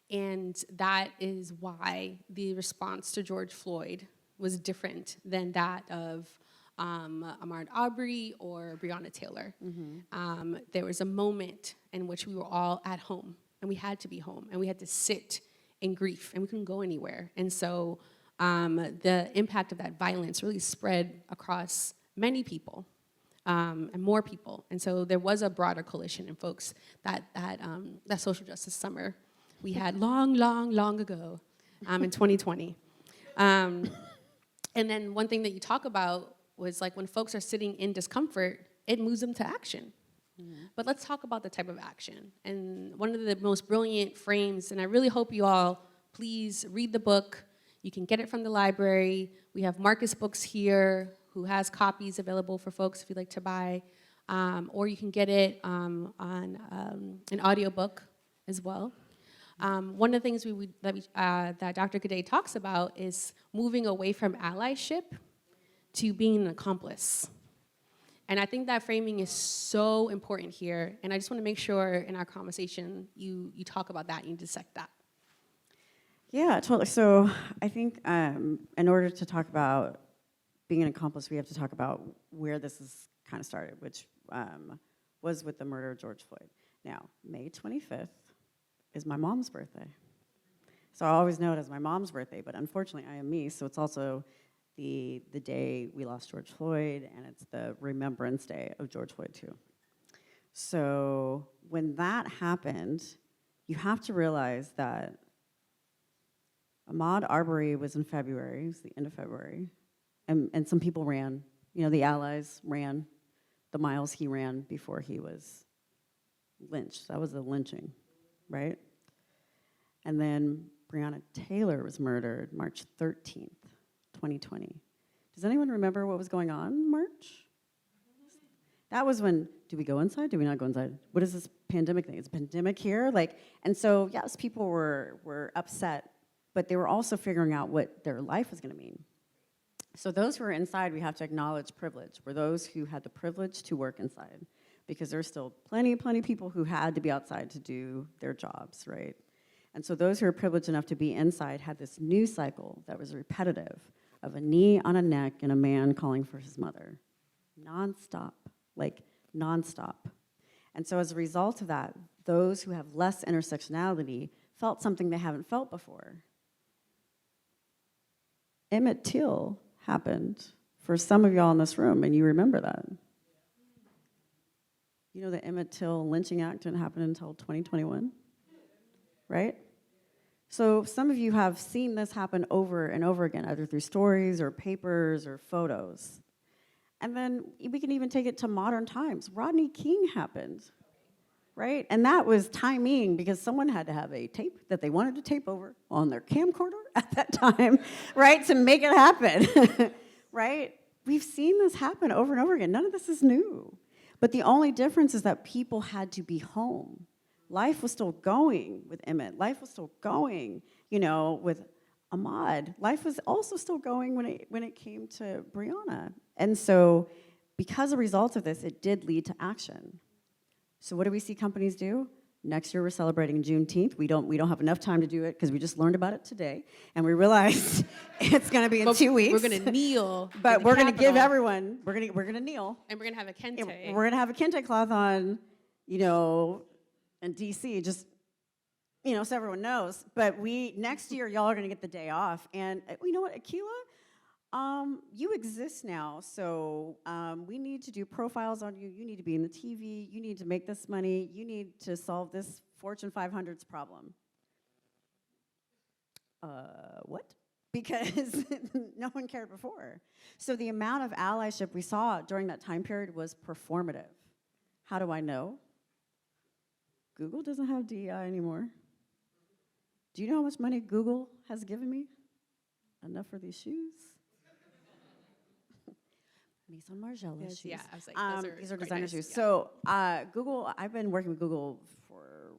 Speaker 3: And that is why the response to George Floyd was different than that of Ahmaud Arbery or Breonna Taylor. Mm-hmm. There was a moment in which we were all at home, and we had to be home, and we had to sit in grief, and we couldn't go anywhere. And so the impact of that violence really spread across many people. And more people. And so there was a broader coalition in folks that social justice summer we had long ago in 2020. And then one thing that you talk about was like when folks are sitting in discomfort, it moves them to action. Mm-hmm. But let's talk about the type of action. And one of the most brilliant frames, and I really hope you all please read the book. You can get it from the library. We have Marcus Books here, who has copies available for folks if you'd like to buy, or you can get it on an audiobook as well. One of the things that Dr. Cadet talks about is moving away from allyship to being an accomplice. And I think that framing is so important here, and I just want to make sure in our conversation you talk about that and you dissect that.
Speaker 4: Yeah, totally. So I think in order to talk about being an accomplice, we have to talk about where this is kind of started, which was with the murder of George Floyd. Now, May 25th is my mom's birthday. So I always know it as my mom's birthday, but unfortunately I am me, so it's also the day we lost George Floyd, and it's the Remembrance Day of George Floyd too. So when that happened, you have to realize that Ahmaud Arbery was in February, it was the end of February, and some people ran. You know, the allies ran the miles he ran before he was lynched. That was a lynching, right? And then Breonna Taylor was murdered March 13th, 2020. Does anyone remember what was going on in March? That was when, do we go inside? Do we not go inside? What is this pandemic thing? Is a pandemic here? Like, and so, yes, people were upset, but they were also figuring out what their life was going to mean. So those who are inside, we have to acknowledge privilege. Were those who had the privilege to work inside, because there's still plenty of people who had to be outside to do their jobs, right? And so those who are privileged enough to be inside had this news cycle that was repetitive of a knee on a neck and a man calling for his mother. Nonstop, like nonstop. And so as a result of that, those who have less intersectionality felt something they haven't felt before. Emmett Till happened for some of y'all in this room, and you remember that. You know, the Emmett Till lynching act didn't happen until 2021, right? So some of you have seen this happen over and over again, either through stories or papers or photos. And then we can even take it to modern times. Rodney King happened, right? And that was timing because someone had to have a tape that they wanted to tape over on their camcorder at that time, right, to make it happen, right? We've seen this happen over and over again. None of this is new. But the only difference is that people had to be home. Life was still going with Emmett. Life was still going, you know, with Ahmaud. Life was also still going when it came to Breonna. And so because a result of this, it did lead to action. So what do we see companies do? Next year we're celebrating Juneteenth. We don't have enough time to do it because we just learned about it today, and we realized it's going to be in 2 weeks.
Speaker 3: We're going to kneel.
Speaker 4: But we're going to give everyone. We're going to kneel.
Speaker 3: And we're going to have a kente.
Speaker 4: We're going to have a kente cloth on, you know, in DC. Just, you know, so everyone knows. But next year y'all are going to get the day off. And you know what, Akilah, you exist now, so we need to do profiles on you. You need to be in the TV. You need to make this money. You need to solve this Fortune 500's problem. What? Because no one cared before. So the amount of allyship we saw during that time period was performative. How do I know? Google doesn't have DEI anymore. Do you know how much money Google has given me? Enough for these shoes? Maison Margiela shoes.
Speaker 3: Yeah, I was like,
Speaker 4: these are
Speaker 3: quite
Speaker 4: designer
Speaker 3: nice,
Speaker 4: shoes.
Speaker 3: yeah.
Speaker 4: So Google, I've been working with Google for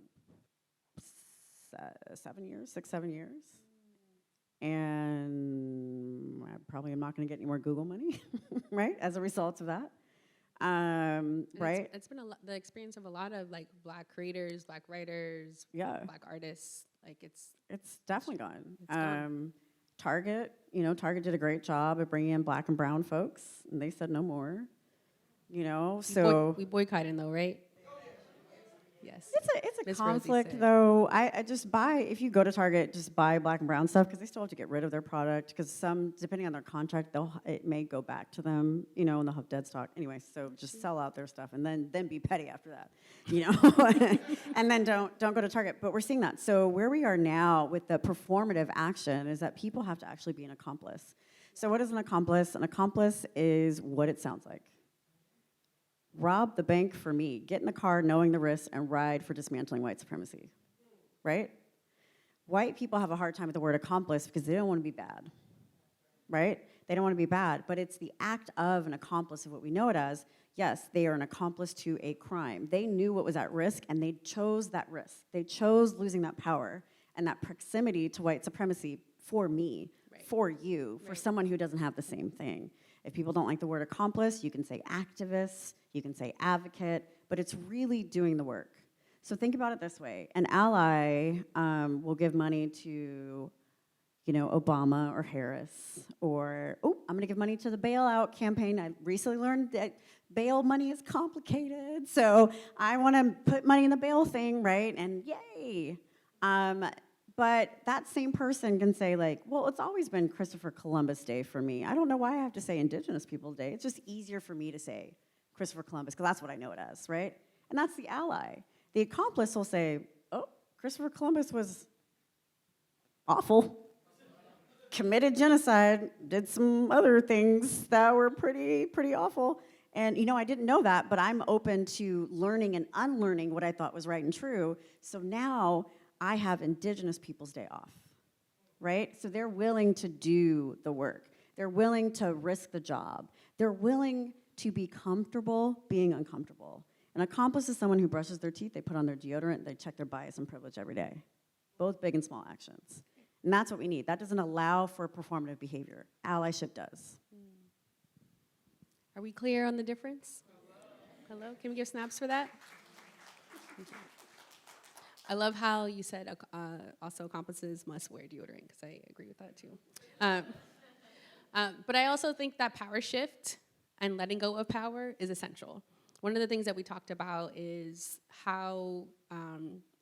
Speaker 4: 7 years, 6, 7 years. And I probably am not going to get any more Google money, right, as a result of that. Right?
Speaker 3: It's been the experience of a lot of like Black creators, Black writers,
Speaker 4: Yeah.
Speaker 3: Black artists. Like it's
Speaker 4: definitely gone.
Speaker 3: It's gone.
Speaker 4: Target did a great job of bringing in Black and brown folks, and they said no more. You know, so
Speaker 3: we boycotting though, right? Yes.
Speaker 4: it's a
Speaker 3: Miss Rosie
Speaker 4: conflict
Speaker 3: said.
Speaker 4: though. I just buy, if you go to Target, just buy Black and brown stuff because they still have to get rid of their product because some, depending on their contract, it may go back to them, you know, and they'll have dead stock. Anyway, so just sell out their stuff and then be petty after that, you know, and then don't go to Target. But we're seeing that. So where we are now with the performative action is that people have to actually be an accomplice. So what is an accomplice? An accomplice is what it sounds like. Rob the bank for me, get in the car knowing the risks, and ride for dismantling white supremacy, right? White people have a hard time with the word accomplice because they don't want to be bad, right? They don't want to be bad, but it's the act of an accomplice of what we know it as. Yes, they are an accomplice to a crime. They knew what was at risk, and they chose that risk. They chose losing that power and that proximity to white supremacy for me,
Speaker 3: Right.
Speaker 4: for you, for
Speaker 3: Right.
Speaker 4: someone who doesn't have the same thing. If people don't like the word accomplice, you can say activist, you can say advocate, but it's really doing the work. So think about it this way. An ally will give money to, you know, Obama or Harris, or, I'm gonna give money to the bailout campaign. I recently learned that bail money is complicated, so I wanna put money in the bail thing, right, and yay. But that same person can say, like, well, it's always been Christopher Columbus Day for me. I don't know why I have to say Indigenous Peoples Day. It's just easier for me to say Christopher Columbus, because that's what I know it as, right? And that's the ally. The accomplice will say, oh, Christopher Columbus was awful, committed genocide, did some other things that were pretty awful. And, you know, I didn't know that, but I'm open to learning and unlearning what I thought was right and true. So now I have Indigenous Peoples Day off, right? So they're willing to do the work. They're willing to risk the job. They're willing to be comfortable being uncomfortable. An accomplice is someone who brushes their teeth, they put on their deodorant, they check their bias and privilege every day. Both big and small actions. And that's what we need. That doesn't allow for performative behavior. Allyship does.
Speaker 3: Are we clear on the difference? Hello? Can we give snaps for that? Thank you. I love how you said also accomplices must wear deodorant, because I agree with that too. But I also think that power shift and letting go of power is essential. One of the things that we talked about is how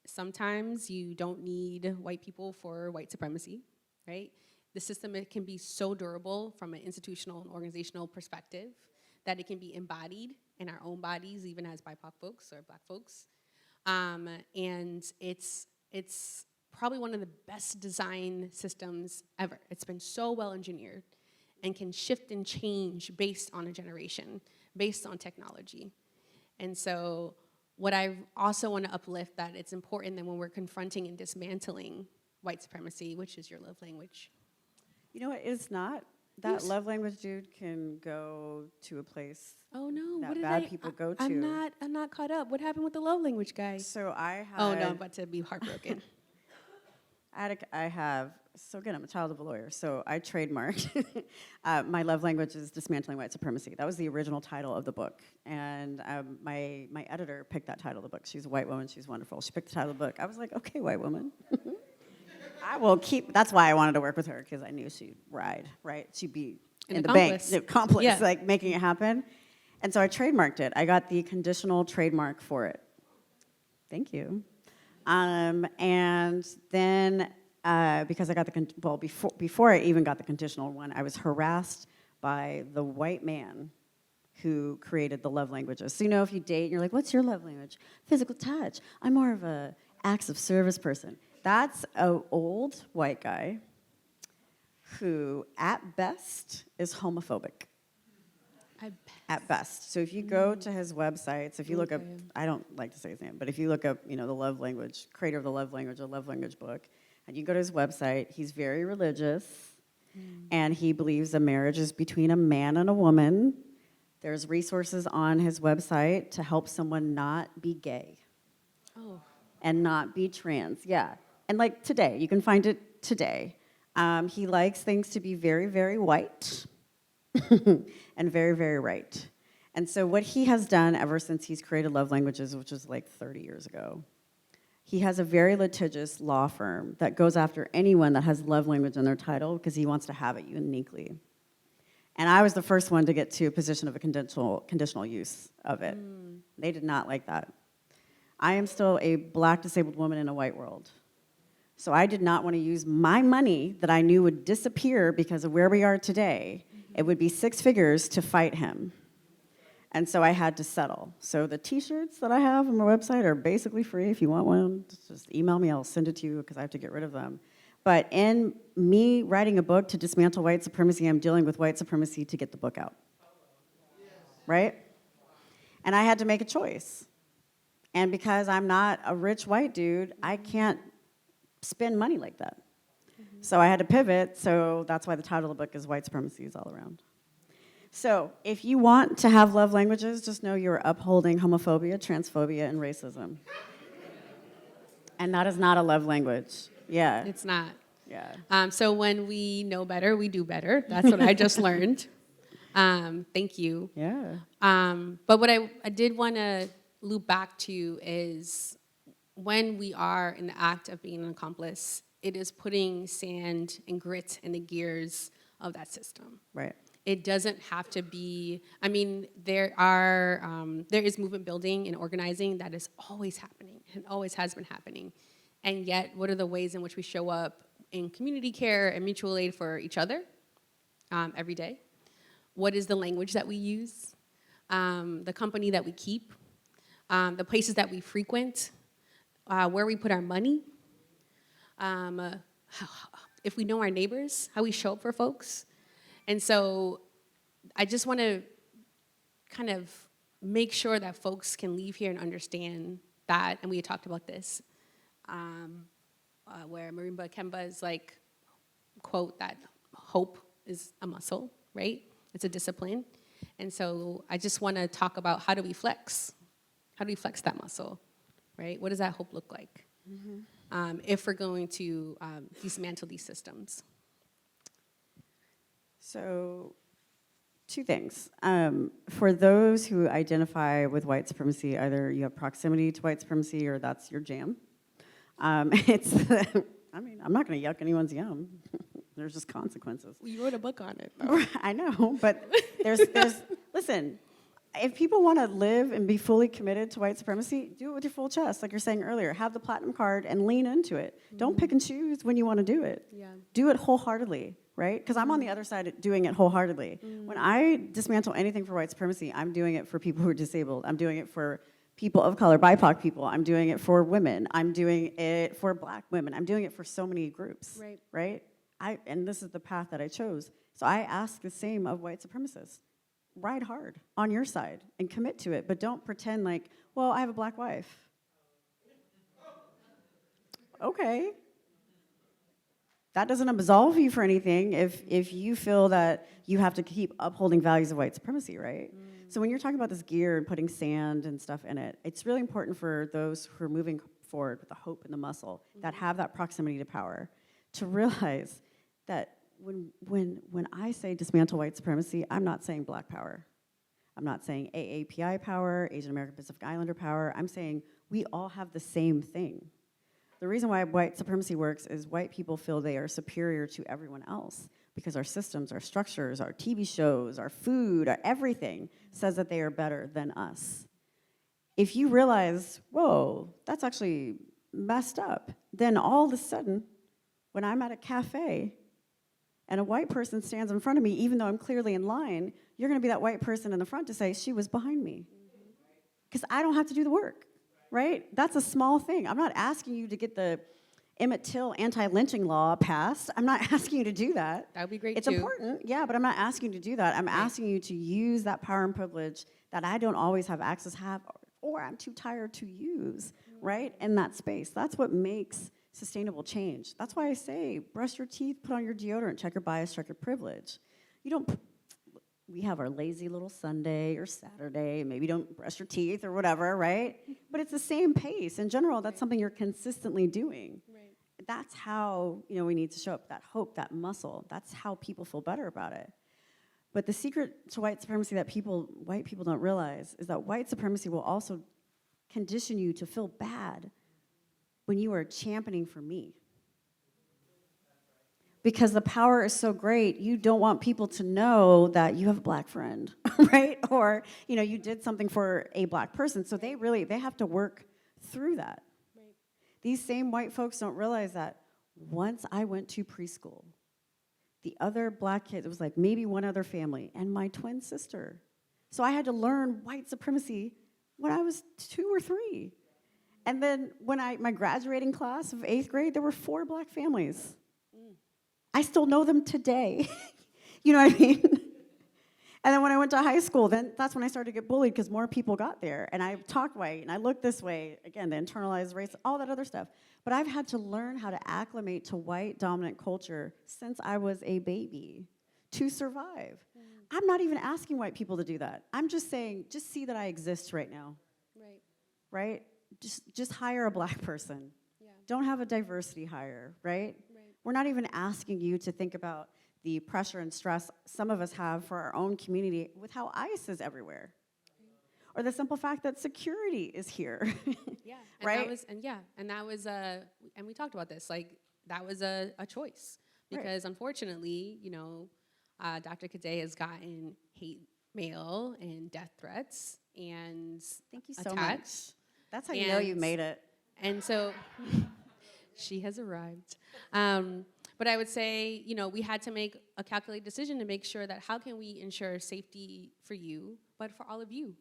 Speaker 3: sometimes you don't need white people for white supremacy, right? The system, it can be so durable from an institutional and organizational perspective that it can be embodied in our own bodies, even as BIPOC folks or Black folks. And it's probably one of the best design systems ever. It's been so well engineered and can shift and change based on a generation, based on technology. And so what I also want to uplift, that it's important that when we're confronting and dismantling white supremacy, which is your love language.
Speaker 4: You know what? It's not. That
Speaker 3: Yes.
Speaker 4: love language dude can go to a place
Speaker 3: Oh no,
Speaker 4: that
Speaker 3: what did
Speaker 4: bad people go to.
Speaker 3: I'm not caught up. What happened with the love language guy?
Speaker 4: So I had.
Speaker 3: Oh no, I'm about to be heartbroken.
Speaker 4: So again, I'm a child of a lawyer, so I trademarked. My love language is Dismantling White Supremacy. That was the original title of the book. And my editor picked that title of the book. She's a white woman, she's wonderful. She picked the title of the book. I was like, okay, white woman. I will keep, that's why I wanted to work with her, because I knew she'd ride, right? She'd be in the bank, the accomplice,
Speaker 3: Yeah.
Speaker 4: like making it happen. And so I trademarked it. I got the conditional trademark for it. Thank you. And then, because I got before I even got the conditional one, I was harassed by the white man who created the love languages. So, you know, if you date and you're like, what's your love language? Physical touch. I'm more of a acts of service person. That's an old white guy who, at best, is homophobic. At best. So if you go to his website, so if you look up, I don't like to say his name, but if you look up, you know, the love language, creator of the love language, a love language book, and you go to his website, he's very religious, and he believes a marriage is between a man and a woman. There's resources on his website to help someone not be gay.
Speaker 3: Oh.
Speaker 4: And not be trans, yeah. And like today, you can find it today. He likes things to be very, very white and very, very right. And so what he has done ever since he's created Love Languages, which was like 30 years ago, he has a very litigious law firm that goes after anyone that has love language in their title because he wants to have it uniquely. And I was the first one to get to a position of a conditional use of it. They did not like that. I am still a Black disabled woman in a white world. So I did not want to use my money that I knew would disappear because of where we are today. It would be 6 figures to fight him. And so I had to settle. So the t-shirts that I have on my website are basically free. If you want one, just email me, I'll send it to you because I have to get rid of them. But in me writing a book to dismantle white supremacy, I'm dealing with white supremacy to get the book out. Right? And I had to make a choice. And because I'm not a rich white dude, I can't spend money like that. So I had to pivot, so that's why the title of the book is White Supremacy is All Around. So if you want to have love languages, just know you're upholding homophobia, transphobia, and racism. And that is not a love language. Yeah.
Speaker 3: It's not.
Speaker 4: Yeah.
Speaker 3: So when we know better, we do better. That's what I just learned. Thank you.
Speaker 4: Yeah.
Speaker 3: But what I did want to loop back to is when we are in the act of being an accomplice, it is putting sand and grit in the gears of that system.
Speaker 4: Right.
Speaker 3: It doesn't have to be, I mean, there is movement building and organizing that is always happening and always has been happening. And yet, what are the ways in which we show up in community care and mutual aid for each other every day? What is the language that we use? The company that we keep? The places that we frequent? Where we put our money? If we know our neighbors, how we show up for folks. And so I just want to kind of make sure that folks can leave here and understand that, and we had talked about this, where Marimba Kemba's like, quote, that hope is a muscle, right? It's a discipline. And so I just want to talk about how do we flex? How do we flex that muscle, right? What does that hope look like? If we're going to dismantle these systems?
Speaker 4: So, 2 things. For those who identify with white supremacy, either you have proximity to white supremacy or that's your jam. I mean, I'm not going to yuck anyone's yum. There's just consequences.
Speaker 3: You wrote a book on it, though.
Speaker 4: I know, but there's listen, if people want to live and be fully committed to white supremacy, do it with your full chest, like you're saying earlier. Have the platinum card and lean into it. Don't pick and choose when you want to do it.
Speaker 3: Yeah.
Speaker 4: Do it wholeheartedly, right? Because I'm on the other side of doing it wholeheartedly. When I dismantle anything for white supremacy, I'm doing it for people who are disabled. I'm doing it for people of color, BIPOC people. I'm doing it for women. I'm doing it for black women. I'm doing it for so many groups, right? And this is the path that I chose. So I ask the same of white supremacists. Ride hard on your side and commit to it, but don't pretend like, well, I have a black wife. Okay. That doesn't absolve you for anything if you feel that you have to keep upholding values of white supremacy, right? So when you're talking about this gear and putting sand and stuff in it, it's really important for those who are moving forward with the hope and the muscle that have that proximity to power to realize that when I say dismantle white supremacy, I'm not saying black power. I'm not saying AAPI power, Asian American Pacific Islander power. I'm saying we all have the same thing. The reason why white supremacy works is white people feel they are superior to everyone else because our systems, our structures, our TV shows, our food, our everything says that they are better than us. If you realize, whoa, that's actually messed up, then all of a sudden, when I'm at a cafe and a white person stands in front of me, even though I'm clearly in line, you're gonna be that white person in the front to say, she was behind me. Because I don't have to do the work, right? That's a small thing. I'm not asking you to get the Emmett Till anti-lynching law passed. I'm not asking you to do that.
Speaker 3: That would be great
Speaker 4: It's
Speaker 3: too.
Speaker 4: important, yeah, but I'm not asking you to do that. I'm asking you to use that power and privilege that I don't always have access to or I'm too tired to use, right, in that space. That's what makes sustainable change. That's why I say, brush your teeth, put on your deodorant, check your bias, check your privilege. You don't, we have our lazy little Sunday or Saturday, maybe don't brush your teeth or whatever, right? But it's the same pace. In general, that's something you're consistently doing.
Speaker 3: Right.
Speaker 4: That's how, we need to show up, that hope, that muscle. That's how people feel better about it. But the secret to white supremacy that white people don't realize is that white supremacy will also condition you to feel bad when you are championing for me. Because the power is so great, you don't want people to know that you have a black friend, right? Or, you did something for a black person. So they have to work through that.
Speaker 3: Right.
Speaker 4: These same white folks don't realize that once I went to preschool, the other black kids, it was like maybe one other family, and my twin sister. So I had to learn white supremacy when I was 2 or 3. And then when my graduating class of 8th grade, there were 4 black families. I still know them today. You know what I mean? And then when I went to high school, then that's when I started to get bullied because more people got there. And I talked white, and I looked this way. Again, the internalized race, all that other stuff. But I've had to learn how to acclimate to white dominant culture since I was a baby to survive. I'm not even asking white people to do that. I'm just saying, just see that I exist right now.
Speaker 3: Right.
Speaker 4: Right? Just hire a black person.
Speaker 3: Yeah.
Speaker 4: Don't have a diversity hire, right?
Speaker 3: Right.
Speaker 4: We're not even asking you to think about the pressure and stress some of us have for our own community with how ICE is everywhere. Or the simple fact that security is here.
Speaker 3: Yeah. And
Speaker 4: right?
Speaker 3: that was and we talked about this, like that was a choice. Because unfortunately, Dr. Cadet has gotten hate mail and death threats and
Speaker 4: Thank you so
Speaker 3: attacks.
Speaker 4: much. That's how you know you made it.
Speaker 3: And so she has arrived. But I would say, we had to make a calculated decision to make sure that how can we ensure safety for you, but for all of you.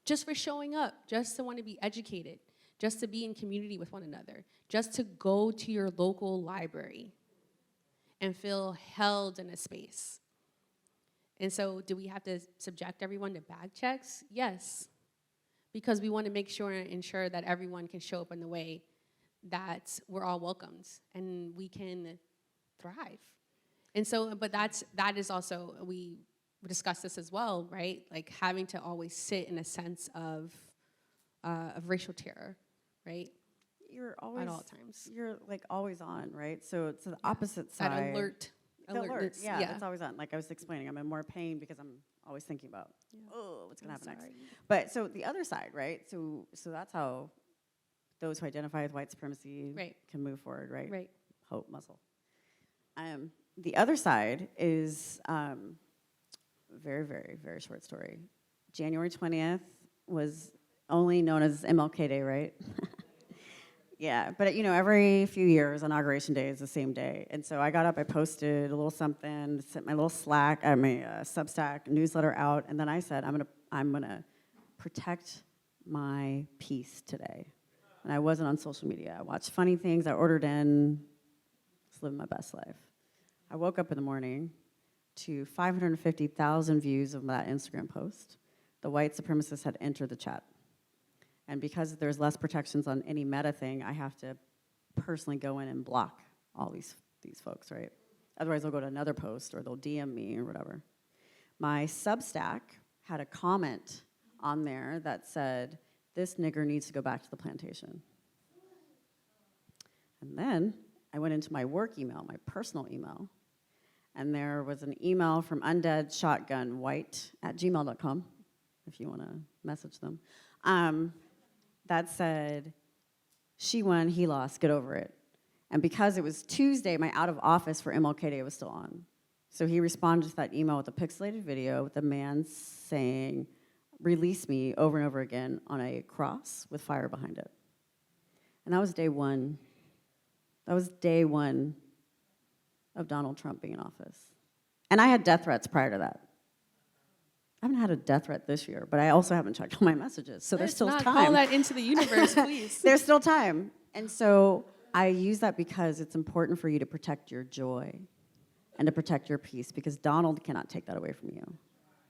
Speaker 3: Just for showing up, just to want to be educated, just to be in community with one another, just to go to your local library and feel held in a space. And so do we have to subject everyone to bag checks? Yes, because we want to make sure and ensure that everyone can show up in the way that we're all welcomed and we can thrive. And so, but that is also, we discussed this as well, right? Like having to always sit in a sense of racial terror, right?
Speaker 4: You're always,
Speaker 3: at all times.
Speaker 4: You're like always on, right? So it's the opposite side.
Speaker 3: That alert.
Speaker 4: Alert, yeah,
Speaker 3: yeah.
Speaker 4: it's always on. Like I was explaining, I'm in more pain because I'm always thinking about, what's gonna happen next? But so the other side, right? So that's how those who identify with white supremacy can move forward, right?
Speaker 3: Right.
Speaker 4: Hope, muscle. The other side is very, very, very short story. January 20th was only known as MLK Day, right? Yeah, but every few years, Inauguration Day is the same day. And so I got up, I posted a little something, sent my little Substack newsletter out, and then I said, I'm gonna protect my peace today. And I wasn't on social media. I watched funny things, I ordered in, just living my best life. I woke up in the morning to 550,000 views of that Instagram post. The white supremacists had entered the chat. And because there's less protections on any meta thing, I have to personally go in and block all these folks, right? Otherwise, they'll go to another post or they'll DM me or whatever. My Substack had a comment on there that said, "This nigger needs to go back to the plantation." And then I went into my work email, my personal email, and there was an email from Undead Shotgun White at gmail.com, if you want to message them. That said, "She won, he lost, get over it." And because it was Tuesday, my out of office for MLK Day was still on. So he responded to that email with a pixelated video with a man saying, "Release me," over and over again on a cross with fire behind it. And that was day one. That was day one of Donald Trump being in office. And I had death threats prior to that. I haven't had a death threat this year, but I also haven't checked all my messages, so there's still
Speaker 3: Let's
Speaker 4: time.
Speaker 3: not call that into the universe, please.
Speaker 4: There's still time. And so I use that because it's important for you to protect your joy and to protect your peace, because Donald cannot take that away from you,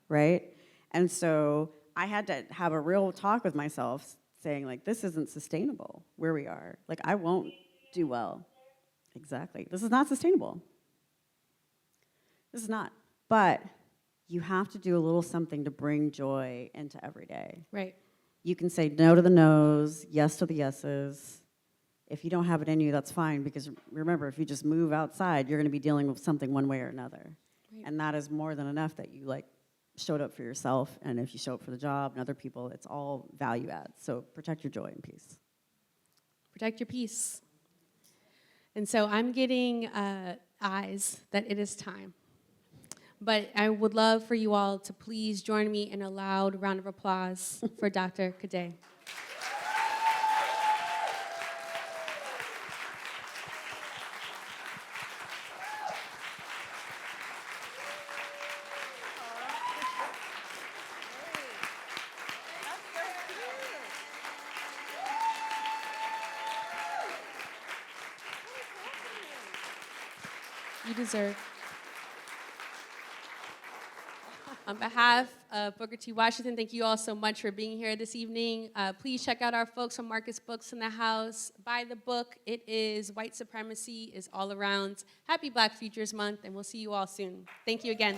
Speaker 4: right? And so I had to have a real talk with myself saying, like, this isn't sustainable where we are. Like, I won't do well. Exactly. This is not sustainable. This is not. But you have to do a little something to bring joy into every day.
Speaker 3: Right.
Speaker 4: You can say no to the no's, yes to the yeses. If you don't have it in you, that's fine, because remember, if you just move outside, you're going to be dealing with something one way or another.
Speaker 3: Right.
Speaker 4: And that is more than enough that you showed up for yourself, and if you show up for the job and other people, it's all value add. So protect your joy and peace.
Speaker 3: Protect your peace. And so I'm getting eyes that it is time. But I would love for you all to please join me in a loud round of applause for Dr. Cadet. You deserve. On behalf of Booker T. Washington, thank you all so much for being here this evening. Please check out our folks from Marcus Books in the house. Buy the book. It is White Supremacy is All Around. Happy Black Futures Month, and we'll see you all soon. Thank you again.